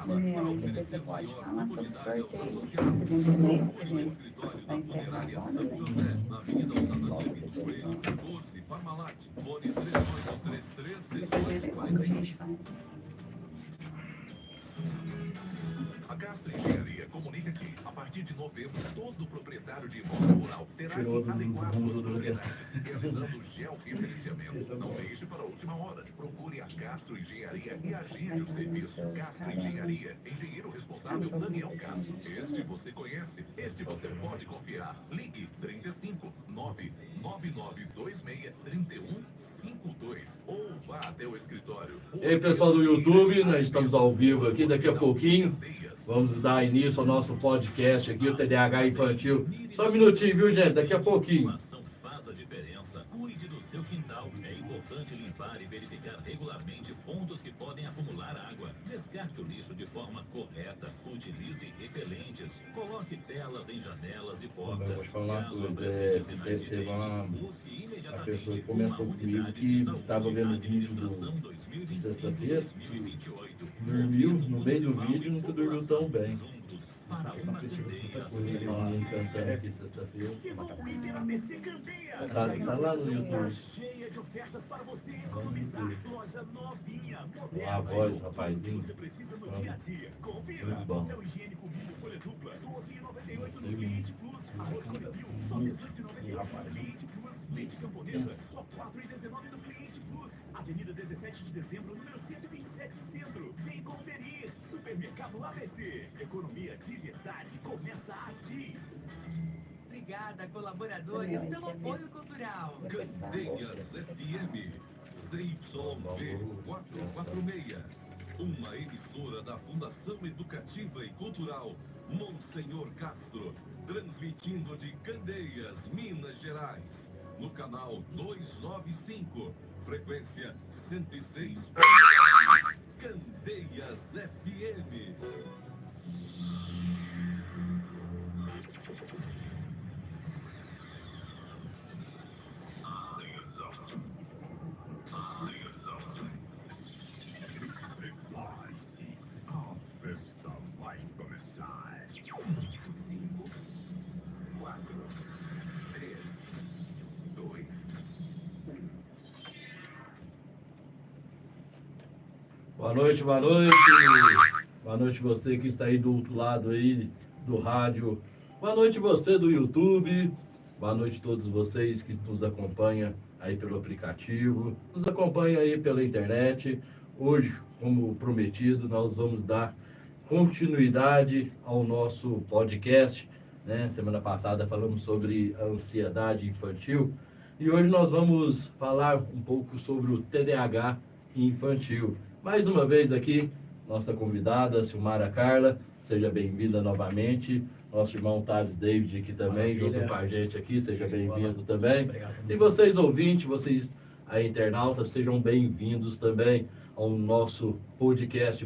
Daniel, depois você pode falar sobre o sorteio do segundo semestre, gente. Vai encerrar agora, né? Logo depois, ó. Depois ele quando a gente faz. A Castro Engenharia comunica que, a partir de novembro, todo proprietário de imóvel rural terá que adequar suas propriedades, realizando georreferenciamento. Não deixe para a última hora. Procure a Castro Engenharia e agende o serviço. Castro Engenharia. Engenheiro responsável Daniel Castro. Este você conhece. Este você pode confiar. Ligue 35 99926 3152 ou vá até o escritório. E aí, pessoal do YouTube, nós estamos ao vivo aqui. Daqui a pouquinho vamos dar início ao nosso podcast aqui, o TDAH Infantil. Só um minutinho, viu, gente? Daqui a pouquinho. Faz a diferença. Cuide do seu quintal. É importante limpar e verificar regularmente pontos que podem acumular água. Descarte o lixo de forma correta. Utilize repelentes. Coloque telas em janelas e portas. Eu vou te falar uma coisa. Teve uma pessoa que comentou comigo que estava vendo o vídeo de sexta-feira, dormiu no meio do vídeo e nunca dormiu tão bem. Você falando, cantando aqui sexta-feira. Tá lá no YouTube. A voz, rapazinho. Muito bom. Avenida 17 de Dezembro, número 127, Centro. Vem conferir. Supermercado ABC. Economia de verdade começa aqui. Obrigada, colaboradores, pelo apoio cultural. Candeias FM. ZYV 446. Uma emissora da Fundação Educativa e Cultural Monsenhor Castro. Transmitindo de Candeias, Minas Gerais. No canal 295. Frequência 106. Candeias FM. Prepare-se, a festa vai começar. 5, 4, 3, 2, Boa noite, boa noite. Boa noite você que está aí do outro lado aí do rádio. Boa noite você do YouTube. Boa noite a todos vocês que nos acompanham aí pelo aplicativo. Nos acompanham aí pela internet. Hoje, como prometido, nós vamos dar continuidade ao nosso podcast, né? Semana passada falamos sobre a ansiedade infantil e hoje nós vamos falar um pouco sobre o TDAH infantil. Mais uma vez aqui, nossa convidada, Silmara Carla, seja bem-vinda novamente. Nosso irmão Thales David aqui também, junto com a gente aqui, seja bem-vindo também. E vocês ouvintes, vocês aí internautas, sejam bem-vindos também ao nosso podcast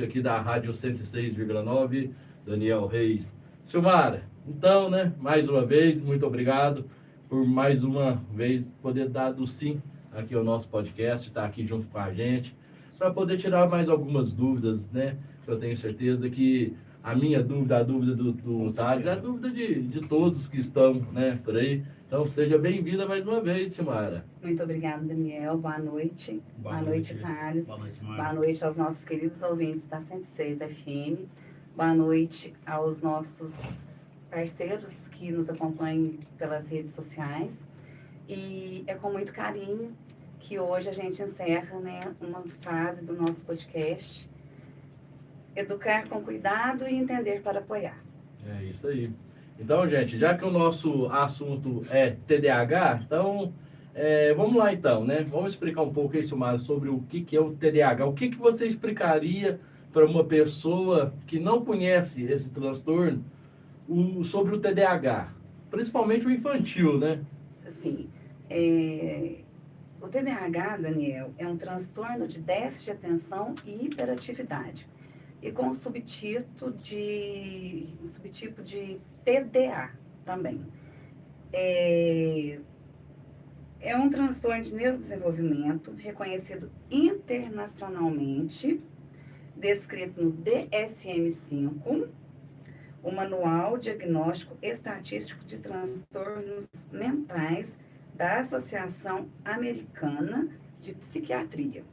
aqui da Rádio 106,9, Daniel Reis. Silmara, então, né, mais uma vez, muito obrigado por mais uma vez poder dar do sim aqui ao nosso podcast, estar aqui junto com a gente, para poder tirar mais algumas dúvidas, né? Eu tenho certeza que a minha dúvida, a dúvida do Thales, é a dúvida de todos que estão, né, por aí. Então, seja bem-vinda mais uma vez, Silmara. Muito obrigada, Daniel. Boa noite. Boa noite, Thales. Boa noite, Silmara. Boa noite aos nossos queridos ouvintes da 106 FM. Boa noite aos nossos parceiros que nos acompanham pelas redes sociais. E é com muito carinho que hoje a gente encerra, né, uma fase do nosso podcast. Educar com cuidado e entender para apoiar. É isso aí. Então, gente, já que o nosso assunto é TDAH, então, vamos lá então, né? Vamos explicar um pouco aí, Silmara, sobre o que é o TDAH. O que você explicaria para uma pessoa que não conhece esse transtorno sobre o TDAH? Principalmente o infantil, né? Sim. O TDAH, Daniel, é um transtorno de déficit de atenção e hiperatividade. E com um subtipo de TDA também. É um transtorno de neurodesenvolvimento reconhecido internacionalmente descrito no DSM-5, o Manual Diagnóstico Estatístico de Transtornos Mentais da Associação Americana de Psiquiatria,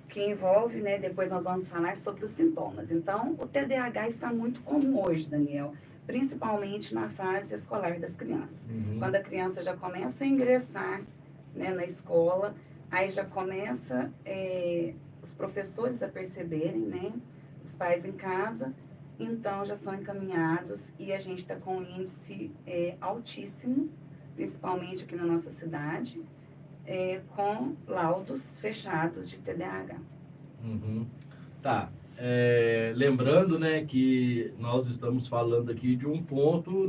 que envolve, né, depois nós vamos falar sobre os sintomas. Então, o TDAH está muito comum hoje, Daniel, principalmente na fase escolar das crianças. Quando a criança já começa a ingressar, né, na escola, aí já começa os professores a perceberem, né, os pais em casa, então já são encaminhados e a gente está com um índice altíssimo, principalmente aqui na nossa cidade, com laudos fechados de TDAH. Tá. Lembrando, né, que nós estamos falando aqui de um ponto,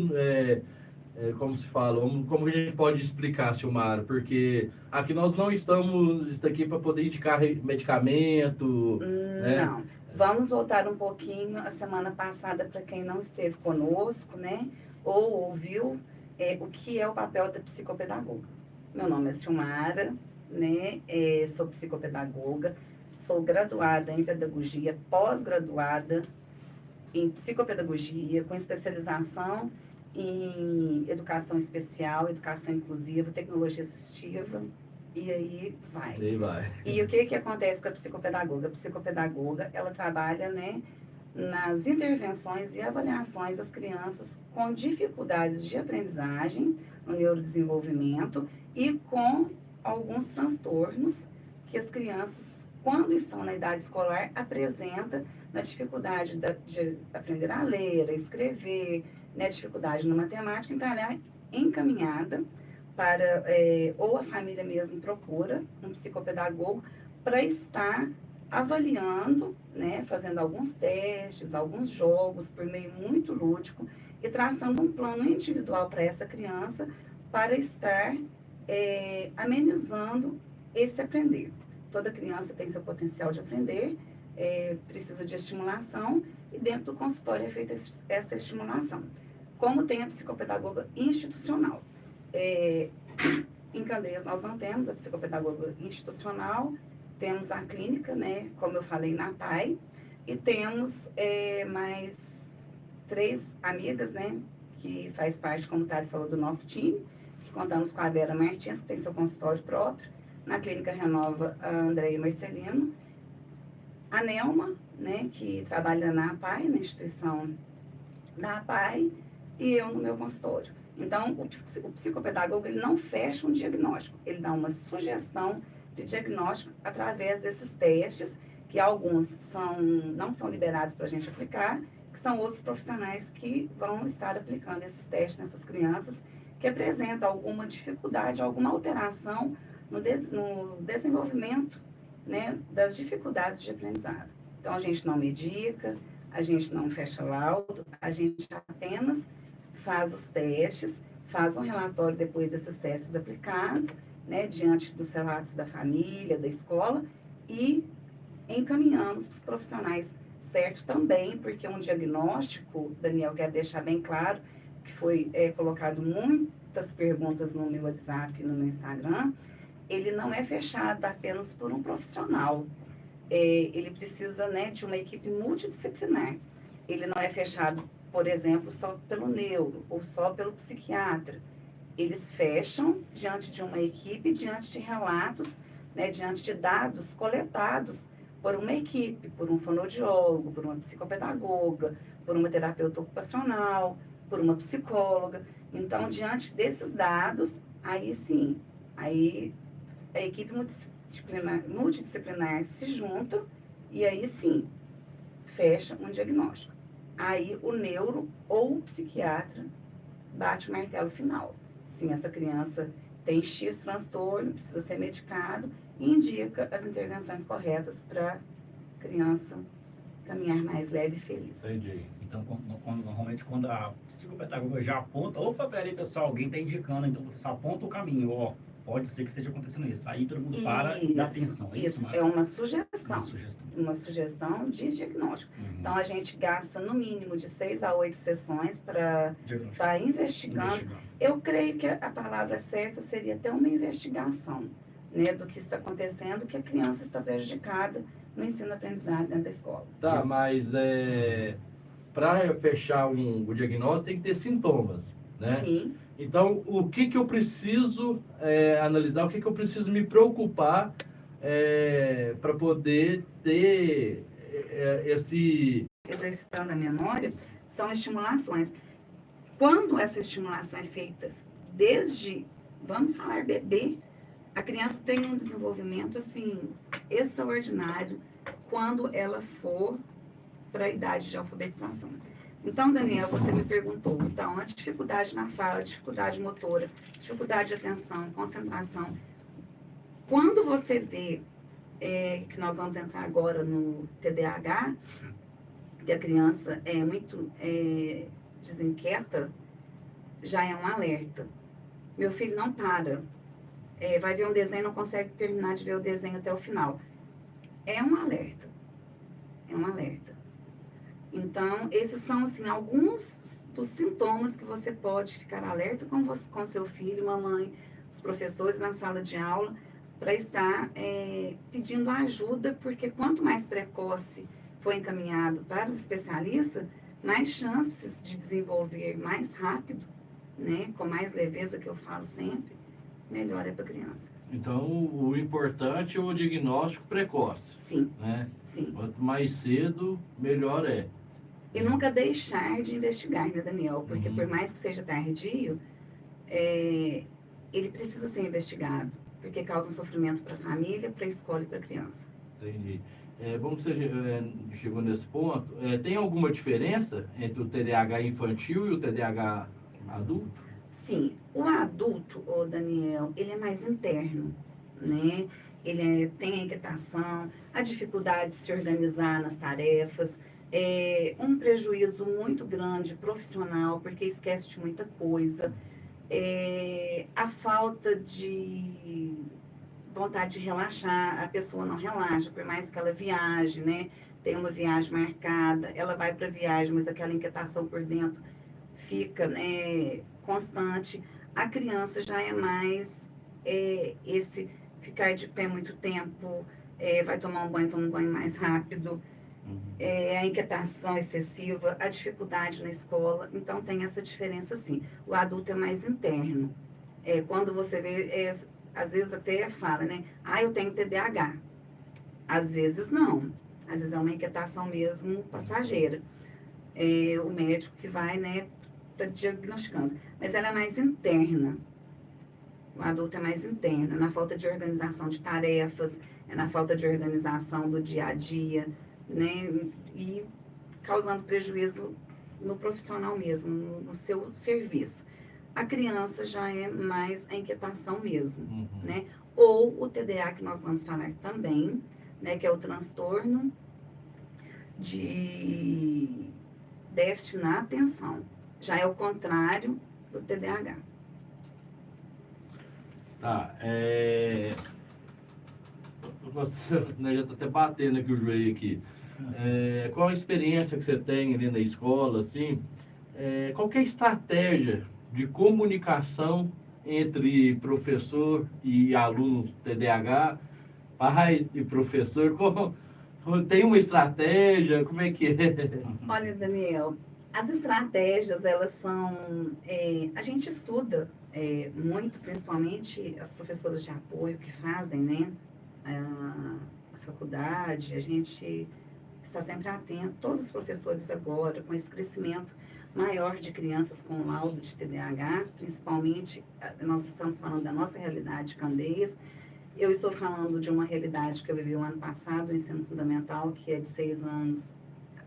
como se fala, como a gente pode explicar, Silmara? Porque aqui nós não estamos aqui para poder indicar medicamento, né? Não. Vamos voltar um pouquinho a semana passada para quem não esteve conosco, né, ou ouviu o que é o papel da psicopedagoga. Meu nome é Silmara, né, sou psicopedagoga, sou graduada em pedagogia, pós-graduada em psicopedagogia, com especialização em educação especial, educação inclusiva, tecnologia assistiva, e aí vai. E o que acontece com a psicopedagoga? A psicopedagoga, ela trabalha, né, nas intervenções e avaliações das crianças com dificuldades de aprendizagem, no neurodesenvolvimento e com alguns transtornos que as crianças, quando estão na idade escolar, apresentam na dificuldade de aprender a ler, a escrever, né, dificuldade na matemática. Então, ela é encaminhada para, ou a família mesmo procura um psicopedagogo para estar avaliando, né, fazendo alguns testes, alguns jogos por meio muito lúdico e traçando um plano individual para essa criança para estar amenizando esse aprender. Toda criança tem seu potencial de aprender, precisa de estimulação e dentro do consultório é feita essa estimulação. Como tem a psicopedagoga institucional. Em Candeias nós não temos a psicopedagoga institucional, temos a clínica, né, como eu falei, na PAI, e temos mais 3 amigas, né, que faz parte, como o Thales falou, do nosso time, que contamos com a Vera Martins, que tem seu consultório próprio, na Clínica Renova, a Andréia Marcelino, a Nelma, né, que trabalha na APAI, na instituição da APAI, e eu no meu consultório. Então, o psicopedagogo, ele não fecha um diagnóstico, ele dá uma sugestão de diagnóstico através desses testes, que alguns não são liberados para a gente aplicar, que são outros profissionais que vão estar aplicando esses testes nessas crianças que apresentam alguma dificuldade, alguma alteração no desenvolvimento, né, das dificuldades de aprendizado. Então, a gente não medica, a gente não fecha laudo, a gente apenas faz os testes, faz um relatório depois desses testes aplicados, né, diante dos relatos da família, da escola, e encaminhamos para os profissionais certo também, porque um diagnóstico, Daniel, quero deixar bem claro, que foi colocado muitas perguntas no meu WhatsApp, no meu Instagram, ele não é fechado apenas por um profissional. Ele precisa, né, de uma equipe multidisciplinar. Ele não é fechado, por exemplo, só pelo neuro ou só pelo psiquiatra. Eles fecham diante de uma equipe, diante de relatos, né, diante de dados coletados por uma equipe, por um fonoaudiólogo, por uma psicopedagoga, por uma terapeuta ocupacional, por uma psicóloga. Então, diante desses dados, aí sim, aí a equipe multidisciplinar se junta e aí sim, fecha um diagnóstico. Aí o neuro ou o psiquiatra bate o martelo final. Sim, essa criança tem X transtorno, precisa ser medicado e indica as intervenções corretas para a criança caminhar mais leve e feliz. Entendi. Então, normalmente, quando a psicopedagoga já aponta, opa, peraí, pessoal, alguém está indicando, então você só aponta o caminho, ó, pode ser que esteja acontecendo isso. Aí todo mundo para e dá atenção. Isso é uma sugestão. Uma sugestão de diagnóstico. Então, a gente gasta no mínimo de 6 a 8 sessões para estar investigando. Eu creio que a palavra certa seria até uma investigação, né, do que está acontecendo, que a criança está prejudicada no ensino-aprendizagem dentro da escola. Tá, Isso. mas para fechar o diagnóstico tem que ter sintomas, né? Sim, Então, o que que eu preciso analisar, o que que eu preciso me preocupar para poder ter esse... exercitando a memória, são estimulações. Quando essa estimulação é feita desde, vamos falar, bebê, a criança tem um desenvolvimento, assim, extraordinário quando ela for para a idade de alfabetização. Então, Daniel, você me perguntou, então, a dificuldade na fala, dificuldade motora, dificuldade de atenção, concentração. Quando você vê que nós vamos entrar agora no TDAH, que a criança é muito desinquieta, já é um alerta. Meu filho não para. Vai ver um desenho e não consegue terminar de ver o desenho até o final. É um alerta. É um alerta. Então, esses são, assim, alguns dos sintomas que você pode ficar alerta com seu filho, mamãe, os professores na sala de aula, para estar pedindo ajuda, porque quanto mais precoce for encaminhado para os especialistas, mais chances de desenvolver mais rápido, né, com mais leveza, que eu falo sempre, melhor é para a criança. Então, o importante é o diagnóstico precoce, Sim, né? sim. Quanto mais cedo, melhor é. E nunca deixar de investigar, né, Daniel? Porque Uhum. por mais que seja tardio, ele precisa ser investigado, porque causa um sofrimento para a família, para a escola e para a criança. Entendi. Bom que você chegou nesse ponto. Tem alguma diferença entre o TDAH infantil e o TDAH adulto? Sim, o adulto, o Daniel, ele é mais interno, né? Ele tem a inquietação, a dificuldade de se organizar nas tarefas, um prejuízo muito grande profissional, porque esquece de muita coisa, a falta de vontade de relaxar, a pessoa não relaxa, por mais que ela viaje, né? Tem uma viagem marcada, ela vai para a viagem, mas aquela inquietação por dentro fica, né, constante. A criança já é mais esse ficar de pé muito tempo, vai tomar um banho, toma um banho mais rápido, a inquietação excessiva, a dificuldade na escola. Então, tem essa diferença, sim. O adulto é mais interno. Quando você vê, às vezes até fala, né? Ah, eu tenho TDAH. Às vezes não. Às vezes é uma inquietação mesmo passageira. O médico que vai, né, tá diagnosticando. Mas ela é mais interna. O adulto é mais interno, na falta de organização de tarefas, na falta de organização do dia a dia, né? E causando prejuízo no profissional mesmo, no seu serviço. A criança já é mais a inquietação mesmo, Uhum. né? Ou o TDA, que nós vamos falar também, né? Que é o transtorno de déficit na atenção. Já é o contrário do TDAH. Tá, já está até batendo aqui o joelho aqui. Qual a experiência que você tem ali na escola, assim? Qual que é a estratégia de comunicação entre professor e aluno TDAH, pai e professor? Tem uma estratégia? Como é que é? Olha, Daniel, as estratégias, elas são... a gente estuda muito, principalmente as professoras de apoio que fazem, né? A faculdade, a gente está sempre atento, todos os professores agora, com esse crescimento maior de crianças com laudo de TDAH, principalmente, nós estamos falando da nossa realidade de Candeias. Eu estou falando de uma realidade que eu vivi o ano passado, o ensino fundamental, que é de 6 anos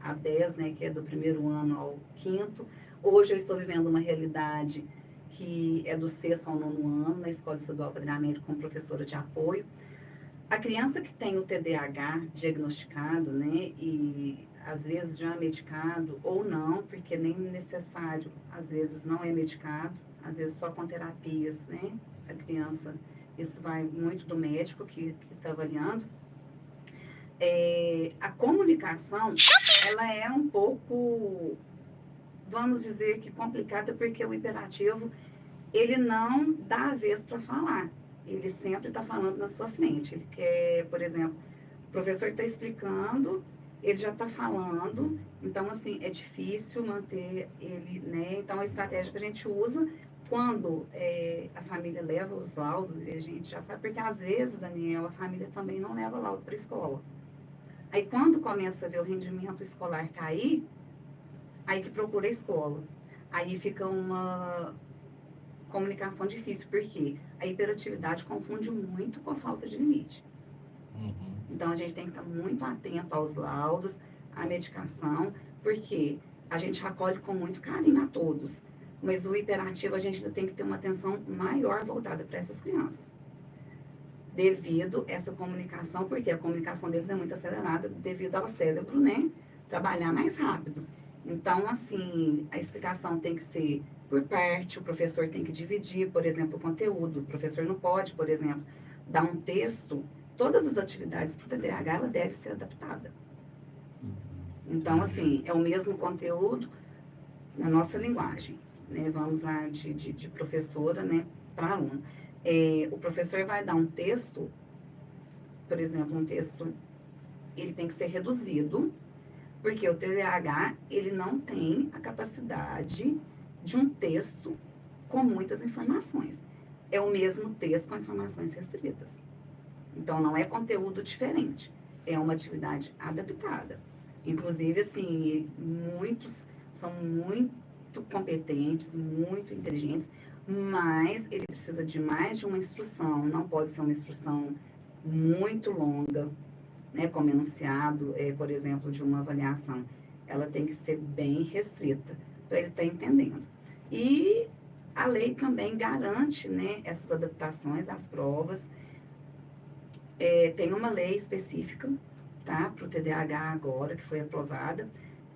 a 10, né, que é do 1º ano ao 5º. Hoje eu estou vivendo uma realidade que é do 6º ao 9º ano, na Escola Estadual Padre Américo, como professora de apoio. A criança que tem o TDAH diagnosticado, né, e às vezes já medicado ou não, porque nem necessário, às vezes não é medicado, às vezes só com terapias, né, a criança, isso vai muito do médico que está avaliando. A comunicação, ela é um pouco, vamos dizer que complicada, porque o hiperativo, ele não dá a vez para falar. Ele sempre está falando na sua frente. Ele quer, por exemplo, O professor está explicando, ele já está falando, então, assim, é difícil manter ele, né? Então, a estratégia que a gente usa quando a família leva os laudos, e a gente já sabe, porque às vezes, Daniel, a família também não leva laudo para a escola. Aí, quando começa a ver o rendimento escolar cair, aí que procura a escola. Aí fica uma comunicação difícil, porque a hiperatividade confunde muito com a falta de limite. Então, a gente tem que estar muito atento aos laudos, à medicação, porque a gente acolhe com muito carinho a todos, mas o hiperativo a gente ainda tem que ter uma atenção maior voltada para essas crianças. Devido a essa comunicação, porque a comunicação deles é muito acelerada, devido ao cérebro, né, trabalhar mais rápido. Então, assim, a explicação tem que ser por parte, o professor tem que dividir, por exemplo, o conteúdo. O professor não pode, por exemplo, dar um texto. Todas as atividades para o TDAH, ela deve ser adaptada. Então, assim, é o mesmo conteúdo na nossa linguagem, né? Vamos lá de professora, né, para aluno. O professor vai dar um texto, por exemplo, um texto, ele tem que ser reduzido, porque o TDAH, ele não tem a capacidade de um texto com muitas informações. É o mesmo texto com informações restritas. Então, não é conteúdo diferente, é uma atividade adaptada. Inclusive, assim, muitos são muito competentes, muito inteligentes, mas ele precisa de mais de uma instrução, não pode ser uma instrução muito longa, né, como enunciado, por exemplo, de uma avaliação. Ela tem que ser bem restrita, para ele estar entendendo. E a lei também garante, né, essas adaptações às provas. Tem uma lei específica, tá, para o TDAH agora, que foi aprovada.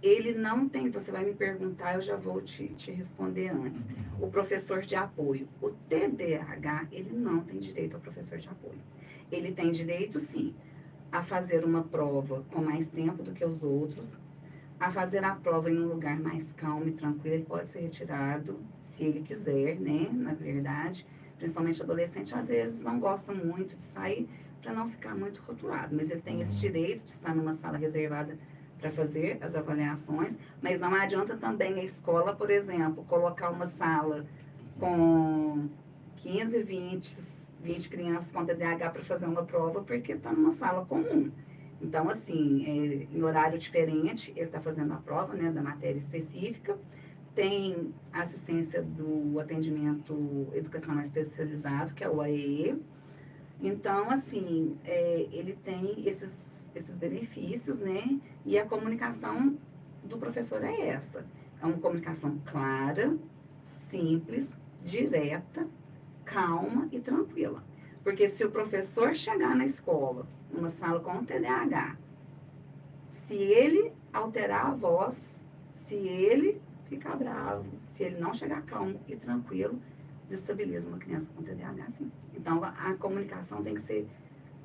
Ele não tem, você vai me perguntar, eu já vou te responder antes. O professor de apoio. O TDAH, ele não tem direito ao professor de apoio. Ele tem direito, sim, a fazer uma prova com mais tempo do que os outros, a fazer a prova em um lugar mais calmo e tranquilo. Ele pode ser retirado, se ele quiser, né, na verdade. Principalmente adolescente, às vezes, não gosta muito de sair para não ficar muito rotulado. Mas ele tem esse direito de estar numa sala reservada para fazer as avaliações, mas não adianta também a escola, por exemplo, colocar uma sala com 15, 20 crianças com TDAH para fazer uma prova, porque está numa sala comum. Então, assim, em horário diferente, ele está fazendo a prova, né, da matéria específica, tem a assistência do atendimento educacional especializado, que é o AEE. Então, assim, ele tem esses benefícios, né? E a comunicação do professor é essa. É uma comunicação clara, simples, direta, calma e tranquila. Porque se o professor chegar na escola, numa sala com um TDAH, se ele alterar a voz, se ele ficar bravo, se ele não chegar calmo e tranquilo, desestabiliza uma criança com TDAH, sim. Então, a comunicação tem que ser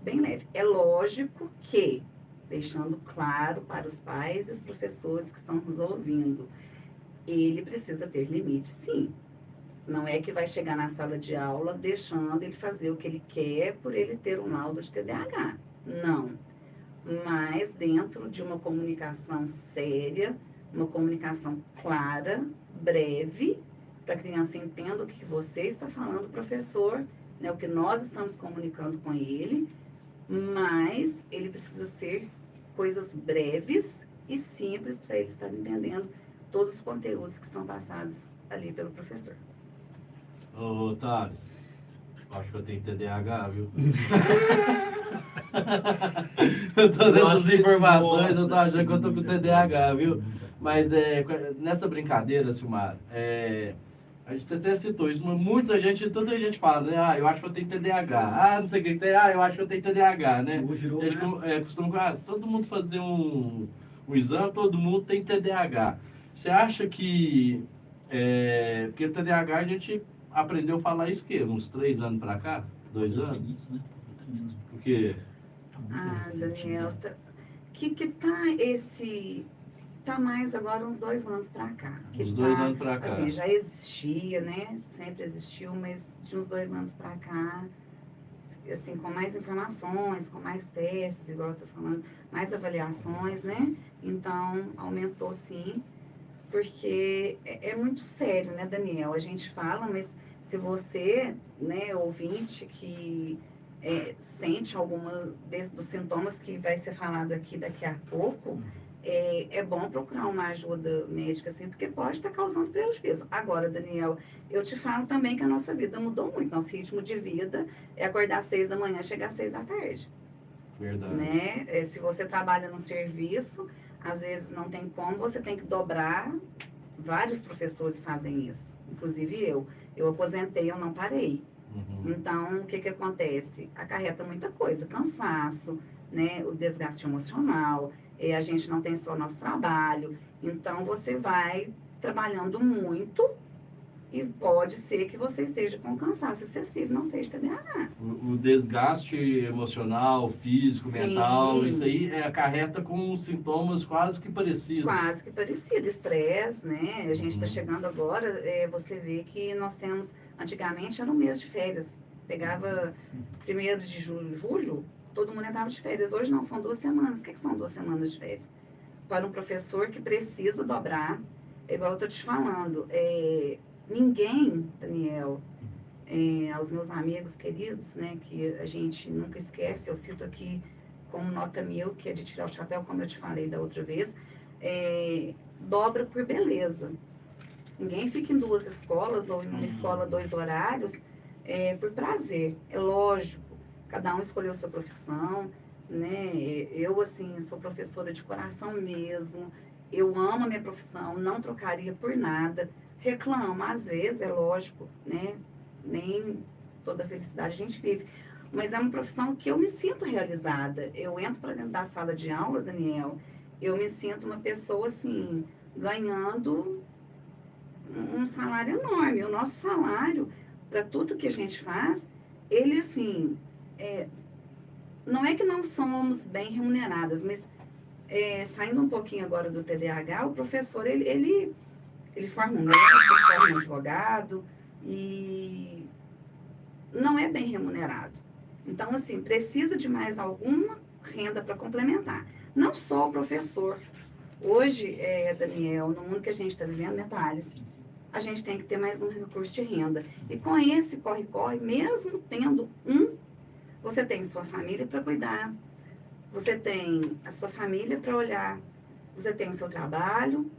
bem leve. É lógico que, deixando claro para os pais e os professores que estão nos ouvindo, ele precisa ter limite, sim. Não é que vai chegar na sala de aula deixando ele fazer o que ele quer por ele ter um laudo de TDAH. Não. Mas dentro de uma comunicação séria, uma comunicação clara, breve, para a criança entenda o que você está falando, professor, né, o que nós estamos comunicando com ele, mas ele precisa ser coisas breves e simples para ele estar entendendo todos os conteúdos que são passados ali pelo professor. Ô, Thales, acho que eu tenho TDAH, viu? Todas essas informações, eu tô achando que eu tô com TDAH, viu? Mas nessa brincadeira, Silmar, a gente até citou isso, mas tanta gente fala, né? Eu acho que eu tenho TDAH. Não sei o que tem. Eu acho que eu tenho TDAH, né? A gente costuma falar, todo mundo fazer um exame, todo mundo tem TDAH. Você acha que... porque o TDAH a gente aprendeu a falar isso o quê? Uns 3 anos pra cá? 2 anos? Isso, né? Por quê? Daniel, que tá esse... Tá mais agora uns 2 anos pra cá. Uns 2 anos pra cá. Assim, já existia, né? Sempre existiu, mas de uns 2 anos pra cá, assim, com mais informações, com mais testes, igual eu tô falando, mais avaliações, né? Então, aumentou sim, porque é muito sério, né, Daniel? A gente fala, mas se você, né, ouvinte, que sente alguma dos sintomas que vai ser falado aqui daqui a pouco, é bom procurar uma ajuda médica, assim, porque pode estar causando prejuízo. Agora, Daniel, eu te falo também que a nossa vida mudou muito. Nosso ritmo de vida é acordar às 6 da manhã, chegar às 6 da tarde. Verdade. Né? Se você trabalha no serviço, às vezes não tem como, você tem que dobrar. Vários professores fazem isso, inclusive eu. Eu aposentei, eu não parei. Uhum. Então, o que que acontece? Acarreta muita coisa, cansaço, né? O desgaste emocional, a gente não tem só nosso trabalho. Então, você vai trabalhando muito e pode ser que você esteja com cansaço excessivo, não seja TDAH. O desgaste emocional, físico, Sim. mental, isso aí acarreta com sintomas quase que parecidos. Quase que parecido, estresse, né? A gente está Uhum. chegando agora, você vê que nós temos, antigamente era um mês de férias, pegava 1º de julho, todo mundo entrava de férias. Hoje não, são 2 semanas. O que são 2 semanas de férias? Para um professor que precisa dobrar, igual eu estou te falando, ninguém, Daniel, aos meus amigos queridos, né, que a gente nunca esquece, eu cito aqui como nota 1000, que é de tirar o chapéu, como eu te falei da outra vez, dobra por beleza. Ninguém fica em 2 escolas ou em uma escola 2 horários por prazer. É lógico, cada um escolheu sua profissão, né? Eu, assim, sou professora de coração mesmo. Eu amo a minha profissão, não trocaria por nada. Reclamo, às vezes, é lógico, né? Nem toda felicidade a gente vive. Mas é uma profissão que eu me sinto realizada. Eu entro para dentro da sala de aula, Daniel, eu me sinto uma pessoa, assim, ganhando um salário enorme. O nosso salário, para tudo que a gente faz, ele, assim, não é que não somos bem remuneradas, mas saindo um pouquinho agora do TDAH, o professor, ele forma um médico, ele forma um advogado e não é bem remunerado. Então, assim, precisa de mais alguma renda para complementar. Não só o professor. Hoje, Daniel, no mundo que a gente está vivendo, né, Thales? A gente tem que ter mais um recurso de renda. E com esse corre-corre, mesmo tendo você tem sua família para cuidar, você tem a sua família para olhar, você tem o seu trabalho,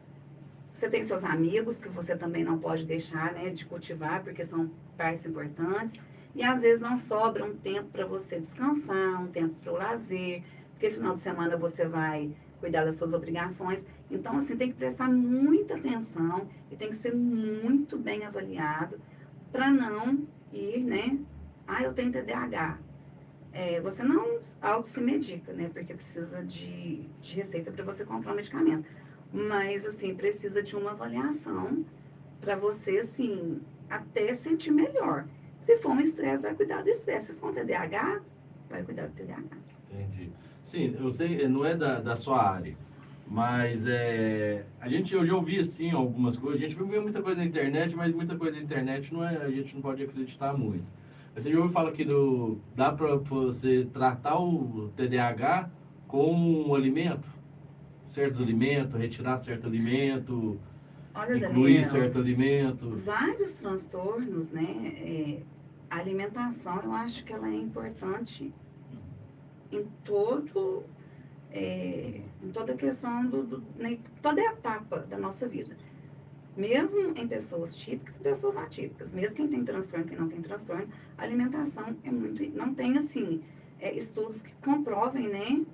você tem seus amigos que você também não pode deixar, né, de cultivar, porque são partes importantes. E às vezes não sobra um tempo para você descansar, um tempo para o lazer, porque final de semana você vai cuidar das suas obrigações. Então, assim, tem que prestar muita atenção e tem que ser muito bem avaliado para não ir, né? Eu tenho TDAH. Você não auto se medica, né? Porque precisa de receita para você comprar um medicamento. Mas, assim, precisa de uma avaliação para você, assim, até sentir melhor. Se for um estresse, vai cuidar do estresse. Se for um TDAH, vai cuidar do TDAH. Entendi. Sim, eu sei, não é da sua área, mas eu já ouvi, assim, algumas coisas. A gente vê muita coisa na internet, mas muita coisa na internet a gente não pode acreditar muito. Você já ouviu falar que dá para você tratar o TDAH com um alimento? Certos alimentos, retirar certo alimento, Olha, incluir Daniel, certo alimento. vários transtornos, né? A alimentação, eu acho que ela é importante em toda a questão né, toda a etapa da nossa vida. Mesmo em pessoas típicas e pessoas atípicas. Mesmo quem tem transtorno e quem não tem transtorno, a alimentação é muito... Não tem, assim, estudos que comprovem, né,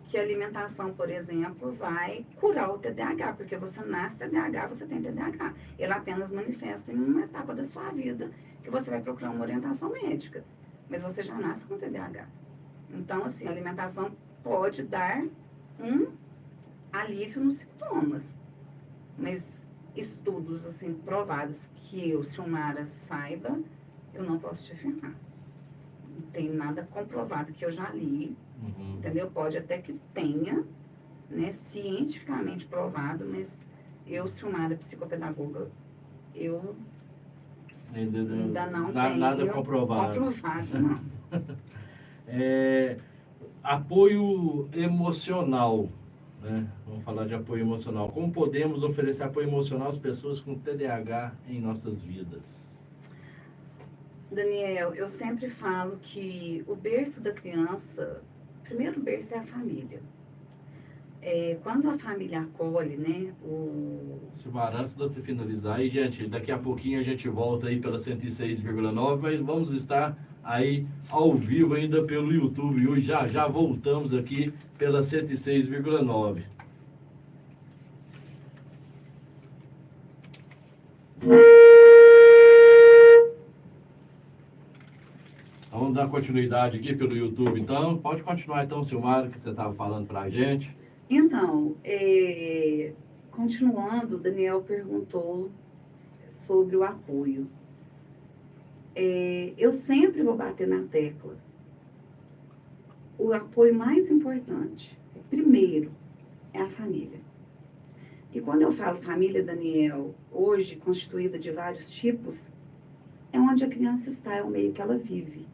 que a alimentação, por exemplo, vai curar o TDAH, porque você nasce TDAH, você tem TDAH. Ele apenas manifesta em uma etapa da sua vida que você vai procurar uma orientação médica. Mas você já nasce com TDAH. Então, assim, a alimentação pode dar um alívio nos sintomas. Mas estudos, assim, provados que eu, Silmara, saiba, eu não posso te afirmar. Não tem nada comprovado que eu já li, entendeu? Pode até que tenha, né, cientificamente provado, mas eu, Silmara, psicopedagoga, eu ainda não tenho nada comprovado. Comprovado, não. Apoio emocional, né? Vamos falar de apoio emocional. Como podemos oferecer apoio emocional às pessoas com TDAH em nossas vidas? Daniel, eu sempre falo que o berço da criança, o primeiro berço é a família. Quando a família acolhe, né, Silmara, antes de você finalizar, aí, gente, daqui a pouquinho a gente volta aí pela 106,9, mas vamos estar aí ao vivo ainda pelo YouTube. E hoje já voltamos aqui pela 106,9. Vamos dar continuidade aqui pelo YouTube, então. Pode continuar, então, Silmara, que você estava falando para a gente. Então, continuando, o Daniel perguntou sobre o apoio. Eu sempre vou bater na tecla. O apoio mais importante, primeiro, é a família. E quando eu falo família, Daniel, hoje constituída de vários tipos, é onde a criança está, é o meio que ela vive.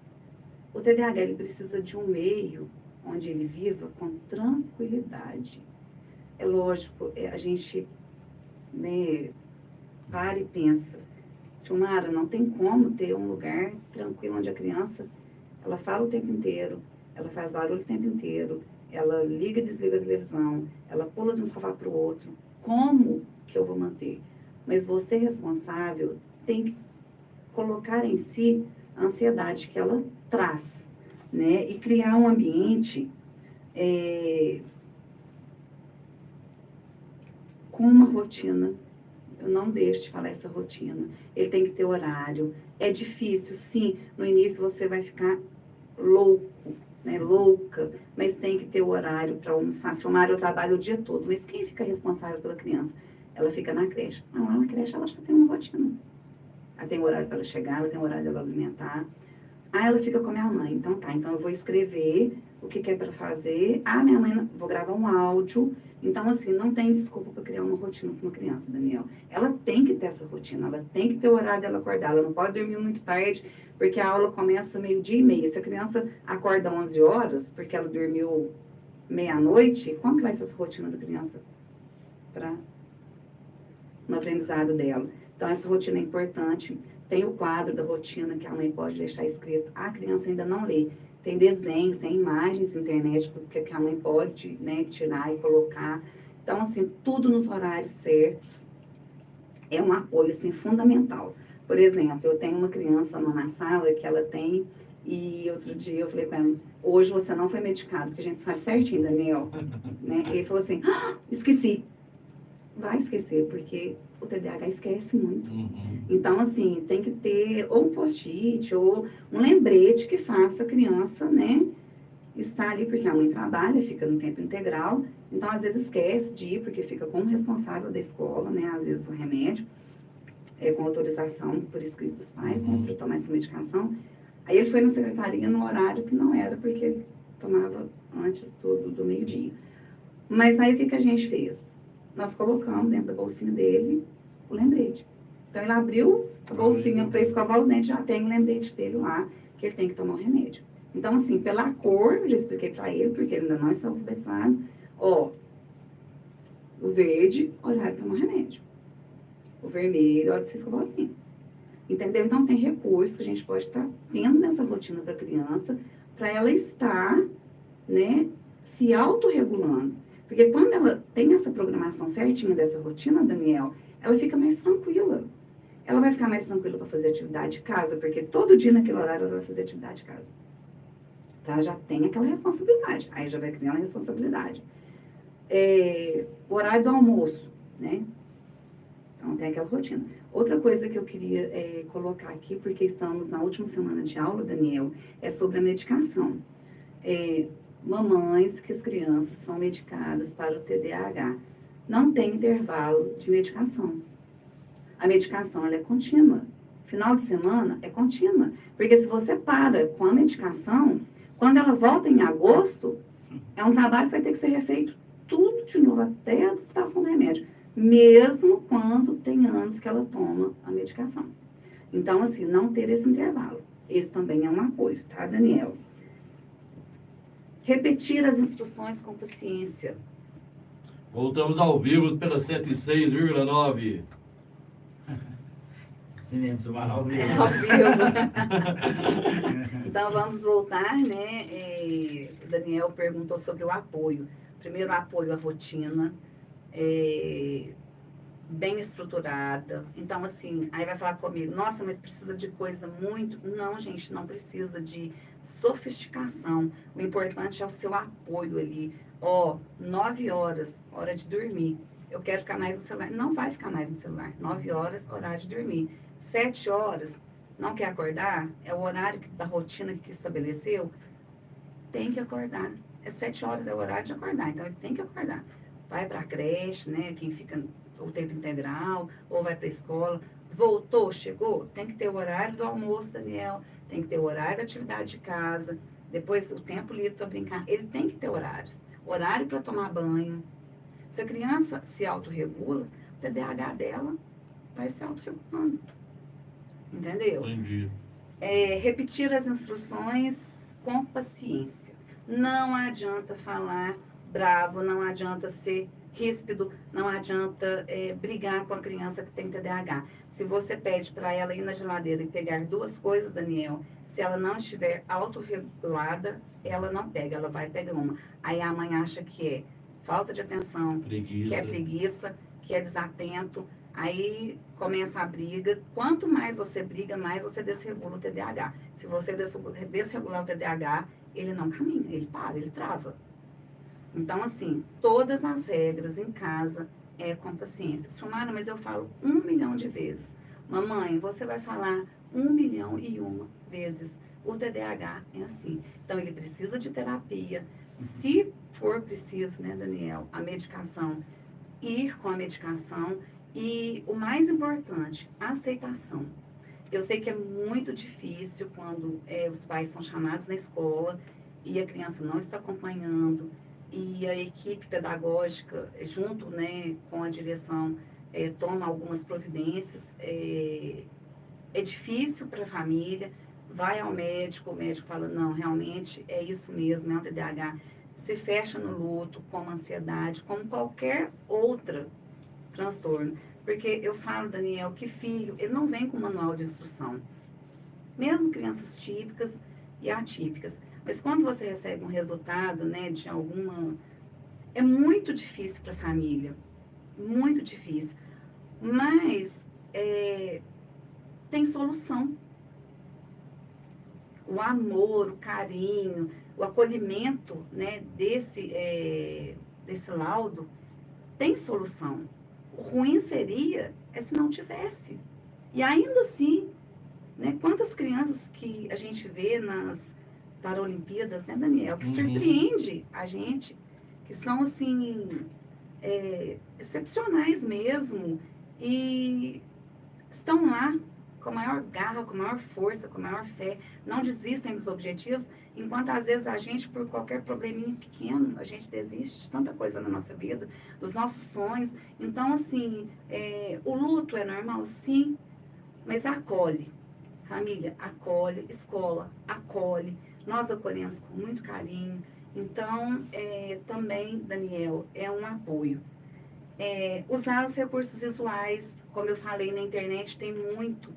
O TDAH, ele precisa de um meio onde ele viva com tranquilidade. É lógico, a gente, né, para e pensa, Silmara, não tem como ter um lugar tranquilo onde a criança, ela fala o tempo inteiro, ela faz barulho o tempo inteiro, ela liga e desliga a televisão, ela pula de um sofá para o outro. Como que eu vou manter? Mas você responsável tem que colocar em si a ansiedade que ela traz, né? E criar um ambiente com uma rotina. Eu não deixo de falar essa rotina. Ele tem que ter horário. É difícil, sim. No início você vai ficar louco, né? Louca, mas tem que ter o horário para almoçar. Silmara, eu trabalho o dia todo, mas quem fica responsável pela criança? Ela fica na creche. Lá na creche ela já tem uma rotina. Ela tem horário para ela chegar, ela tem horário para ela alimentar. Ela fica com a minha mãe. Então tá, então eu vou escrever o que é para fazer. Minha mãe, vou gravar um áudio. Então, assim, não tem desculpa para criar uma rotina para uma criança, Daniel. Ela tem que ter essa rotina, ela tem que ter o horário dela acordar. Ela não pode dormir muito tarde, porque a aula começa 12:30. Se a criança acorda 11 horas, porque ela dormiu meia-noite, como que vai ser essa rotina da criança no aprendizado dela? Então, essa rotina é importante. Tem o quadro da rotina que a mãe pode deixar escrito. A criança ainda não lê. Tem desenhos, tem imagens na internet que a mãe pode, né, tirar e colocar. Então, assim, tudo nos horários certos é um apoio, assim, fundamental. Por exemplo, eu tenho uma criança na sala que ela tem, e outro dia eu falei com ela, hoje você não foi medicado, porque a gente sabe certinho, Daniel. Né? Ele falou assim, esqueci. Vai esquecer, porque o TDAH esquece muito. Então, assim, tem que ter ou um post-it ou um lembrete que faça a criança, né, estar ali, porque a mãe trabalha, fica no tempo integral, então às vezes esquece de ir, porque fica com o responsável da escola, né, às vezes o remédio, com autorização por escrito dos pais, né, para tomar essa medicação. Aí ele foi na secretaria no horário que não era, porque ele tomava antes do meio-dia. Mas aí o que a gente fez? Nós colocamos dentro da bolsinha dele o lembrete. Então, ele abriu a bolsinha para escovar os dentes, já tem o lembrete dele lá, que ele tem que tomar o remédio. Então, assim, pela cor, eu já expliquei para ele, porque ele ainda não está alfabetizado, o verde, horário de tomar remédio. O vermelho, hora de você escovar os dentes. Entendeu? Então, tem recursos que a gente pode estar tendo nessa rotina da criança, para ela estar, né, se autorregulando. Porque quando ela tem essa programação certinha dessa rotina, Daniel, ela fica mais tranquila. Ela vai ficar mais tranquila para fazer atividade de casa, porque todo dia naquele horário ela vai fazer atividade de casa. Então, ela já tem aquela responsabilidade. Aí já vai criando a responsabilidade. O horário do almoço, né? Então, tem aquela rotina. Outra coisa que eu queria colocar aqui, porque estamos na última semana de aula, Daniel, é sobre a medicação. Mamães que as crianças são medicadas para o TDAH. Não tem intervalo de medicação. A medicação ela é contínua. Final de semana é contínua. Porque se você para com a medicação, quando ela volta em agosto, é um trabalho que vai ter que ser refeito tudo de novo, até a adaptação do remédio. Mesmo quando tem anos que ela toma a medicação. Então, assim, não ter esse intervalo. Esse também é um apoio, tá, Daniel? Repetir as instruções com paciência. Voltamos ao vivo pela 106,9. Cinema, ao vivo. Ao vivo. Então, vamos voltar, né? O Daniel perguntou sobre o apoio. Primeiro, apoio à rotina, bem estruturada. Então, assim, aí vai falar comigo, nossa, mas precisa de coisa muito... Não, gente, não precisa de sofisticação. O importante é o seu apoio ali. 9 horas, hora de dormir. Eu quero ficar mais no celular. Não vai ficar mais no celular. 9 horas, horário de dormir. 7 horas, não quer acordar? É o horário da rotina que estabeleceu? Tem que acordar. 7 horas é o horário de acordar, então ele tem que acordar. Vai para a creche, né? Quem fica o tempo integral, ou vai para a escola. Voltou, chegou? Tem que ter o horário do almoço, Daniel. Tem que ter o horário da atividade de casa. Depois, o tempo livre para brincar. Ele tem que ter horários. Horário para tomar banho. Se a criança se autorregula, o TDAH dela vai se autorregulando. Entendeu? Entendi. Repetir as instruções com paciência. Não adianta falar bravo, não adianta ser ríspido, não adianta brigar com a criança que tem TDAH. Se você pede para ela ir na geladeira e pegar 2 coisas, Daniel, se ela não estiver autorregulada, ela não pega, ela vai pegar uma. Aí a mãe acha que é falta de atenção, Preguiça. que é preguiça, que é desatento. Aí começa a briga. Quanto mais você briga, mais você desregula o TDAH. Se você desregular o TDAH, ele não caminha, ele para, ele trava. Então, assim, todas as regras em casa é com paciência. Silmara, mas eu falo 1 milhão de vezes. Mamãe, você vai falar 1.000.001 vezes. O TDAH é assim. Então, ele precisa de terapia. Se for preciso, né, Daniel, a medicação, ir com a medicação. E o mais importante, a aceitação. Eu sei que é muito difícil quando os pais são chamados na escola e a criança não está acompanhando e a equipe pedagógica, junto, né, com a direção, toma algumas providências. É difícil para a família, vai ao médico, o médico fala, não, realmente é isso mesmo, é um TDAH. Se fecha no luto, como ansiedade, como qualquer outra transtorno. Porque eu falo, Daniel, que filho, ele não vem com manual de instrução. Mesmo crianças típicas e atípicas. Mas quando você recebe um resultado, né, de alguma... É muito difícil para a família. Muito difícil. Mas tem solução. O amor, o carinho, o acolhimento, né, desse laudo tem solução. O ruim seria se não tivesse. E ainda assim, né, quantas crianças que a gente vê nas Paralimpíadas, né, Daniel, que surpreende a gente, que são, assim, excepcionais mesmo, e estão lá com a maior garra, com a maior força, com a maior fé, não desistem dos objetivos, enquanto às vezes a gente, por qualquer probleminha pequeno, a gente desiste de tanta coisa na nossa vida, dos nossos sonhos. Então, assim, o luto é normal, sim, mas acolhe. Família, acolhe. Escola, acolhe. Nós acolhemos com muito carinho. Então, também, Daniel, é um apoio. Usar os recursos visuais, como eu falei, na internet tem muito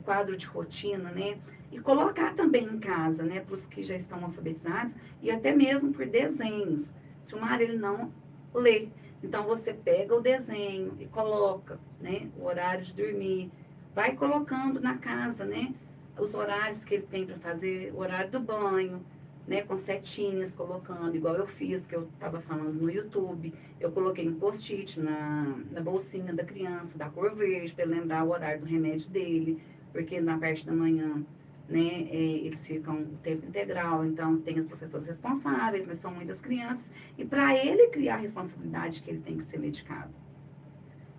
quadro de rotina, né? E colocar também em casa, né, para os que já estão alfabetizados, e até mesmo por desenhos. Se o mar ele não lê, então você pega o desenho e coloca, né, o horário de dormir, vai colocando na casa, né, os horários que ele tem para fazer, o horário do banho, né, com setinhas, colocando, igual eu fiz, que eu estava falando no YouTube, eu coloquei um post-it na bolsinha da criança, da cor verde, para ele lembrar o horário do remédio dele, porque na parte da manhã, né, eles ficam o tempo integral, então tem os professores responsáveis, mas são muitas crianças, e para ele criar a responsabilidade que ele tem que ser medicado.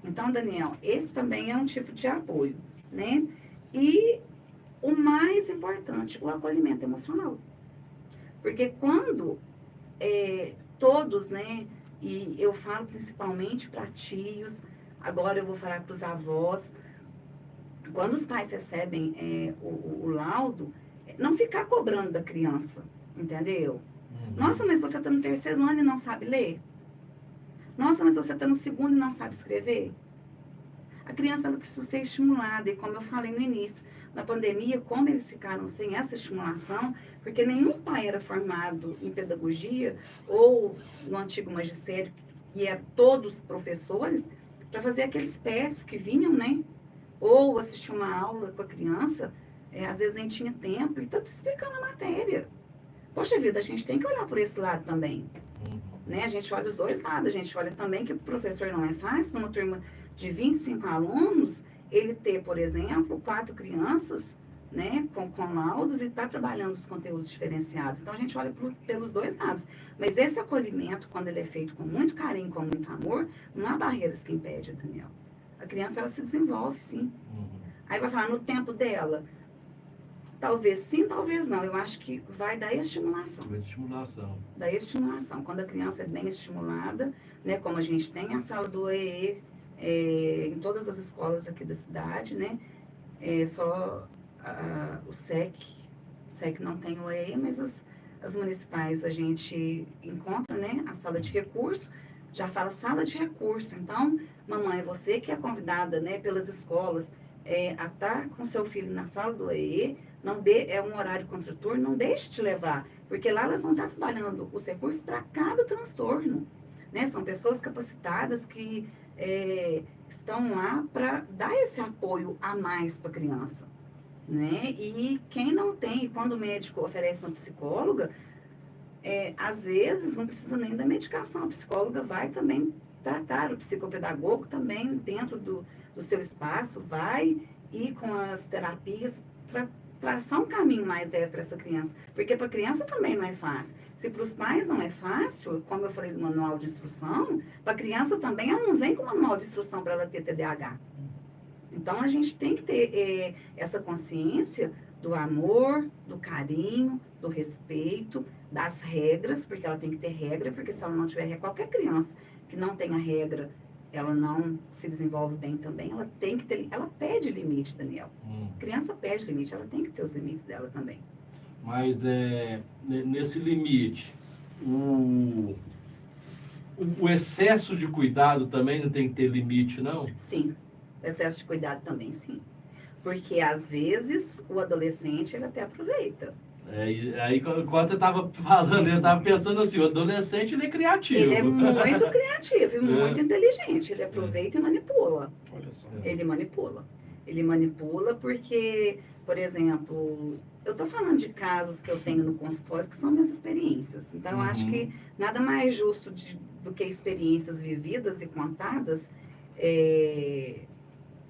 Então, Daniel, esse também é um tipo de apoio, né? E o mais importante, o acolhimento emocional. Porque quando todos, né, e eu falo principalmente para tios, agora eu vou falar para os avós, quando os pais recebem o laudo, não ficar cobrando da criança, entendeu? Uhum. Nossa, mas você está no 3º ano e não sabe ler? Nossa, mas você está no 2º e não sabe escrever? A criança ela precisa ser estimulada, e como eu falei no início, na pandemia, como eles ficaram sem essa estimulação, porque nenhum pai era formado em pedagogia ou no antigo magistério, e eram todos professores, para fazer aqueles pés que vinham, né? Ou assistir uma aula com a criança, às vezes nem tinha tempo, e está explicando a matéria. Poxa vida, a gente tem que olhar por esse lado também. Uhum. Né? A gente olha os dois lados, a gente olha também que o professor não é fácil, numa turma de 25 alunos, ele ter, por exemplo, 4 crianças, né, com laudos e está trabalhando os conteúdos diferenciados. Então, a gente olha pelos dois lados. Mas esse acolhimento, quando ele é feito com muito carinho, com muito amor, não há barreiras que impedem, Daniel. A criança, ela se desenvolve, sim. Uhum. Aí vai falar, no tempo dela, talvez sim, talvez não. Eu acho que vai dar estimulação. Uma estimulação. Da estimulação. Quando a criança é bem estimulada, né, como a gente tem a sala do EE, em todas as escolas aqui da cidade, né, só o SEC não tem o EE, mas as municipais a gente encontra, né, a sala de recurso, já fala sala de recurso. Então, mamãe, você que é convidada, né, pelas escolas a estar com seu filho na sala do EE, é um horário contraturno, não deixe de levar, porque lá elas vão estar trabalhando os recursos para cada transtorno, né? São pessoas capacitadas que estão lá para dar esse apoio a mais para a criança, né? E quem não tem, quando o médico oferece uma psicóloga, às vezes não precisa nem da medicação, a psicóloga vai também tratar, o psicopedagogo também dentro do seu espaço vai ir com as terapias para traçar um caminho mais leve para essa criança, porque para a criança também não é fácil. Se para os pais não é fácil, como eu falei do manual de instrução, para a criança também ela não vem com manual de instrução para ela ter TDAH. Então a gente tem que ter essa consciência do amor, do carinho, do respeito, das regras, porque ela tem que ter regra, porque se ela não tiver regra, qualquer criança que não tenha regra, ela não se desenvolve bem também, ela tem que ter, ela pede limite, Daniel. Criança pede limite, ela tem que ter os limites dela também. Mas nesse limite, o excesso de cuidado também não tem que ter limite, não? Sim, excesso de cuidado também, sim. Porque, às vezes, o adolescente, ele até aproveita. Aí, quando você estava falando, eu estava pensando assim, o adolescente, ele é criativo. Ele é muito criativo e muito inteligente. Ele aproveita e manipula. Olha só. Ele manipula. Ele manipula porque, por exemplo, eu estou falando de casos que eu tenho no consultório que são minhas experiências. Então, eu acho que nada mais justo do que experiências vividas e contadas é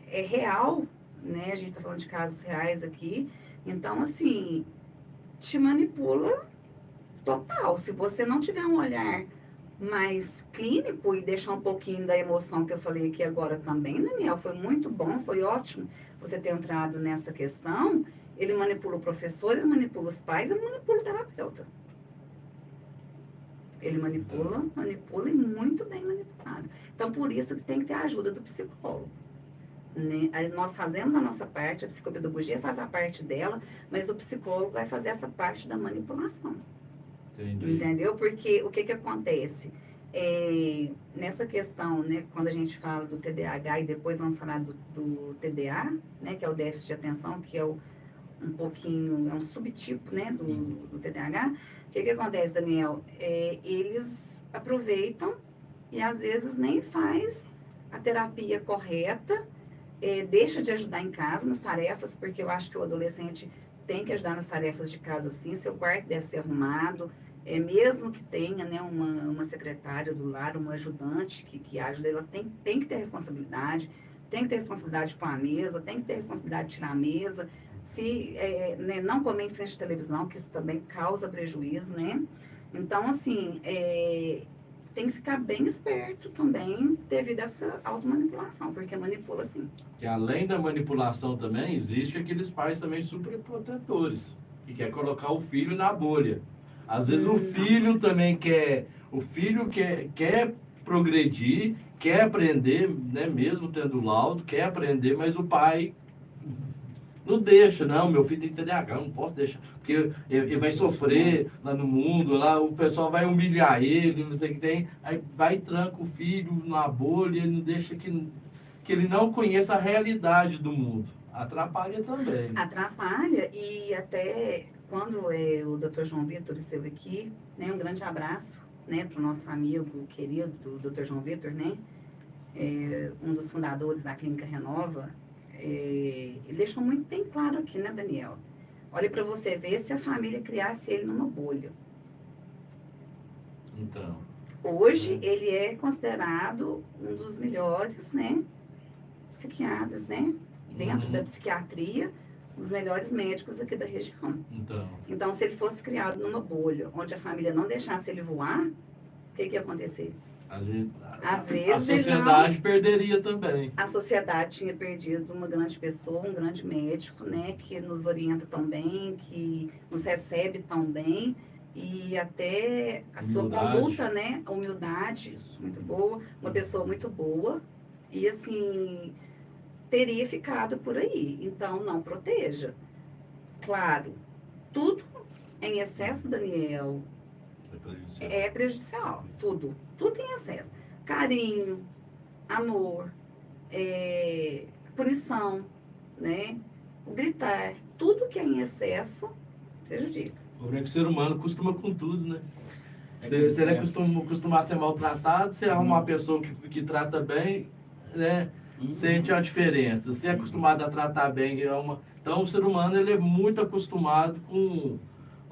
real, né? A gente está falando de casos reais aqui. Então, assim, te manipula total. Se você não tiver um olhar mais clínico e deixar um pouquinho da emoção que eu falei aqui agora também, Daniel, foi muito bom, foi ótimo você ter entrado nessa questão. Ele manipula o professor, ele manipula os pais, ele manipula o terapeuta. Ele manipula e muito bem manipulado. Então, por isso que tem que ter a ajuda do psicólogo. Né? Aí nós fazemos a nossa parte, a psicopedagogia faz a parte dela, mas o psicólogo vai fazer essa parte da manipulação. Entendi. Entendeu? Porque o que acontece? Nessa questão, né, quando a gente fala do TDAH e depois vamos falar do TDA, né, que é o déficit de atenção, que é um pouquinho, é um subtipo, né, do TDAH. O que acontece, Daniel? Eles aproveitam e às vezes nem faz a terapia correta, deixa de ajudar em casa nas tarefas, porque eu acho que o adolescente tem que ajudar nas tarefas de casa sim, seu quarto deve ser arrumado, mesmo que tenha, né, uma secretária do lar, uma ajudante que ajuda, ela tem que ter responsabilidade, tem que ter responsabilidade com a mesa, tem que ter responsabilidade de tirar a mesa, se né, não comer em frente à televisão, que isso também causa prejuízo, né? Então, assim, tem que ficar bem esperto também devido a essa automanipulação, porque manipula sim. Que além da manipulação também, existe aqueles pais também superprotetores, que quer colocar o filho na bolha. Às vezes o filho também quer progredir, quer aprender, né, mesmo tendo laudo, quer aprender, mas o pai não deixa, não, meu filho tem TDAH, eu não posso deixar, porque ele vai sofrer lá no mundo, lá o pessoal vai humilhar ele, não sei o que tem, aí vai e tranca o filho numa bolha, ele não deixa que ele não conheça a realidade do mundo. Atrapalha também. Atrapalha e até quando o Dr. João Vitor esteve aqui, né, um grande abraço, né, para o nosso amigo querido, do Dr. João Vitor, né, um dos fundadores da Clínica Renova, ele deixou muito bem claro aqui, né, Daniel? Olha para você ver se a família criasse ele numa bolha. Então. Hoje ele é considerado um dos melhores, né, psiquiatras, né, dentro da psiquiatria, os melhores médicos aqui da região. Então, se ele fosse criado numa bolha, onde a família não deixasse ele voar, o que ia acontecer? Às vezes a sociedade perderia também. A sociedade tinha perdido uma grande pessoa, um grande médico, né, que nos orienta tão bem, que nos recebe tão bem, e até a sua conduta, né, a humildade, muito boa, uma pessoa muito boa, e assim, teria ficado por aí. Então, não proteja. Claro, tudo em excesso, Daniel, é prejudicial. Tudo em excesso. Carinho, amor, punição, né? O gritar, tudo que é em excesso prejudica. O ser humano costuma com tudo, né? Se ele costumar ser maltratado, se é uma pessoa que trata bem, né? Sente a diferença. Se é acostumado a tratar bem, então o ser humano ele é muito acostumado com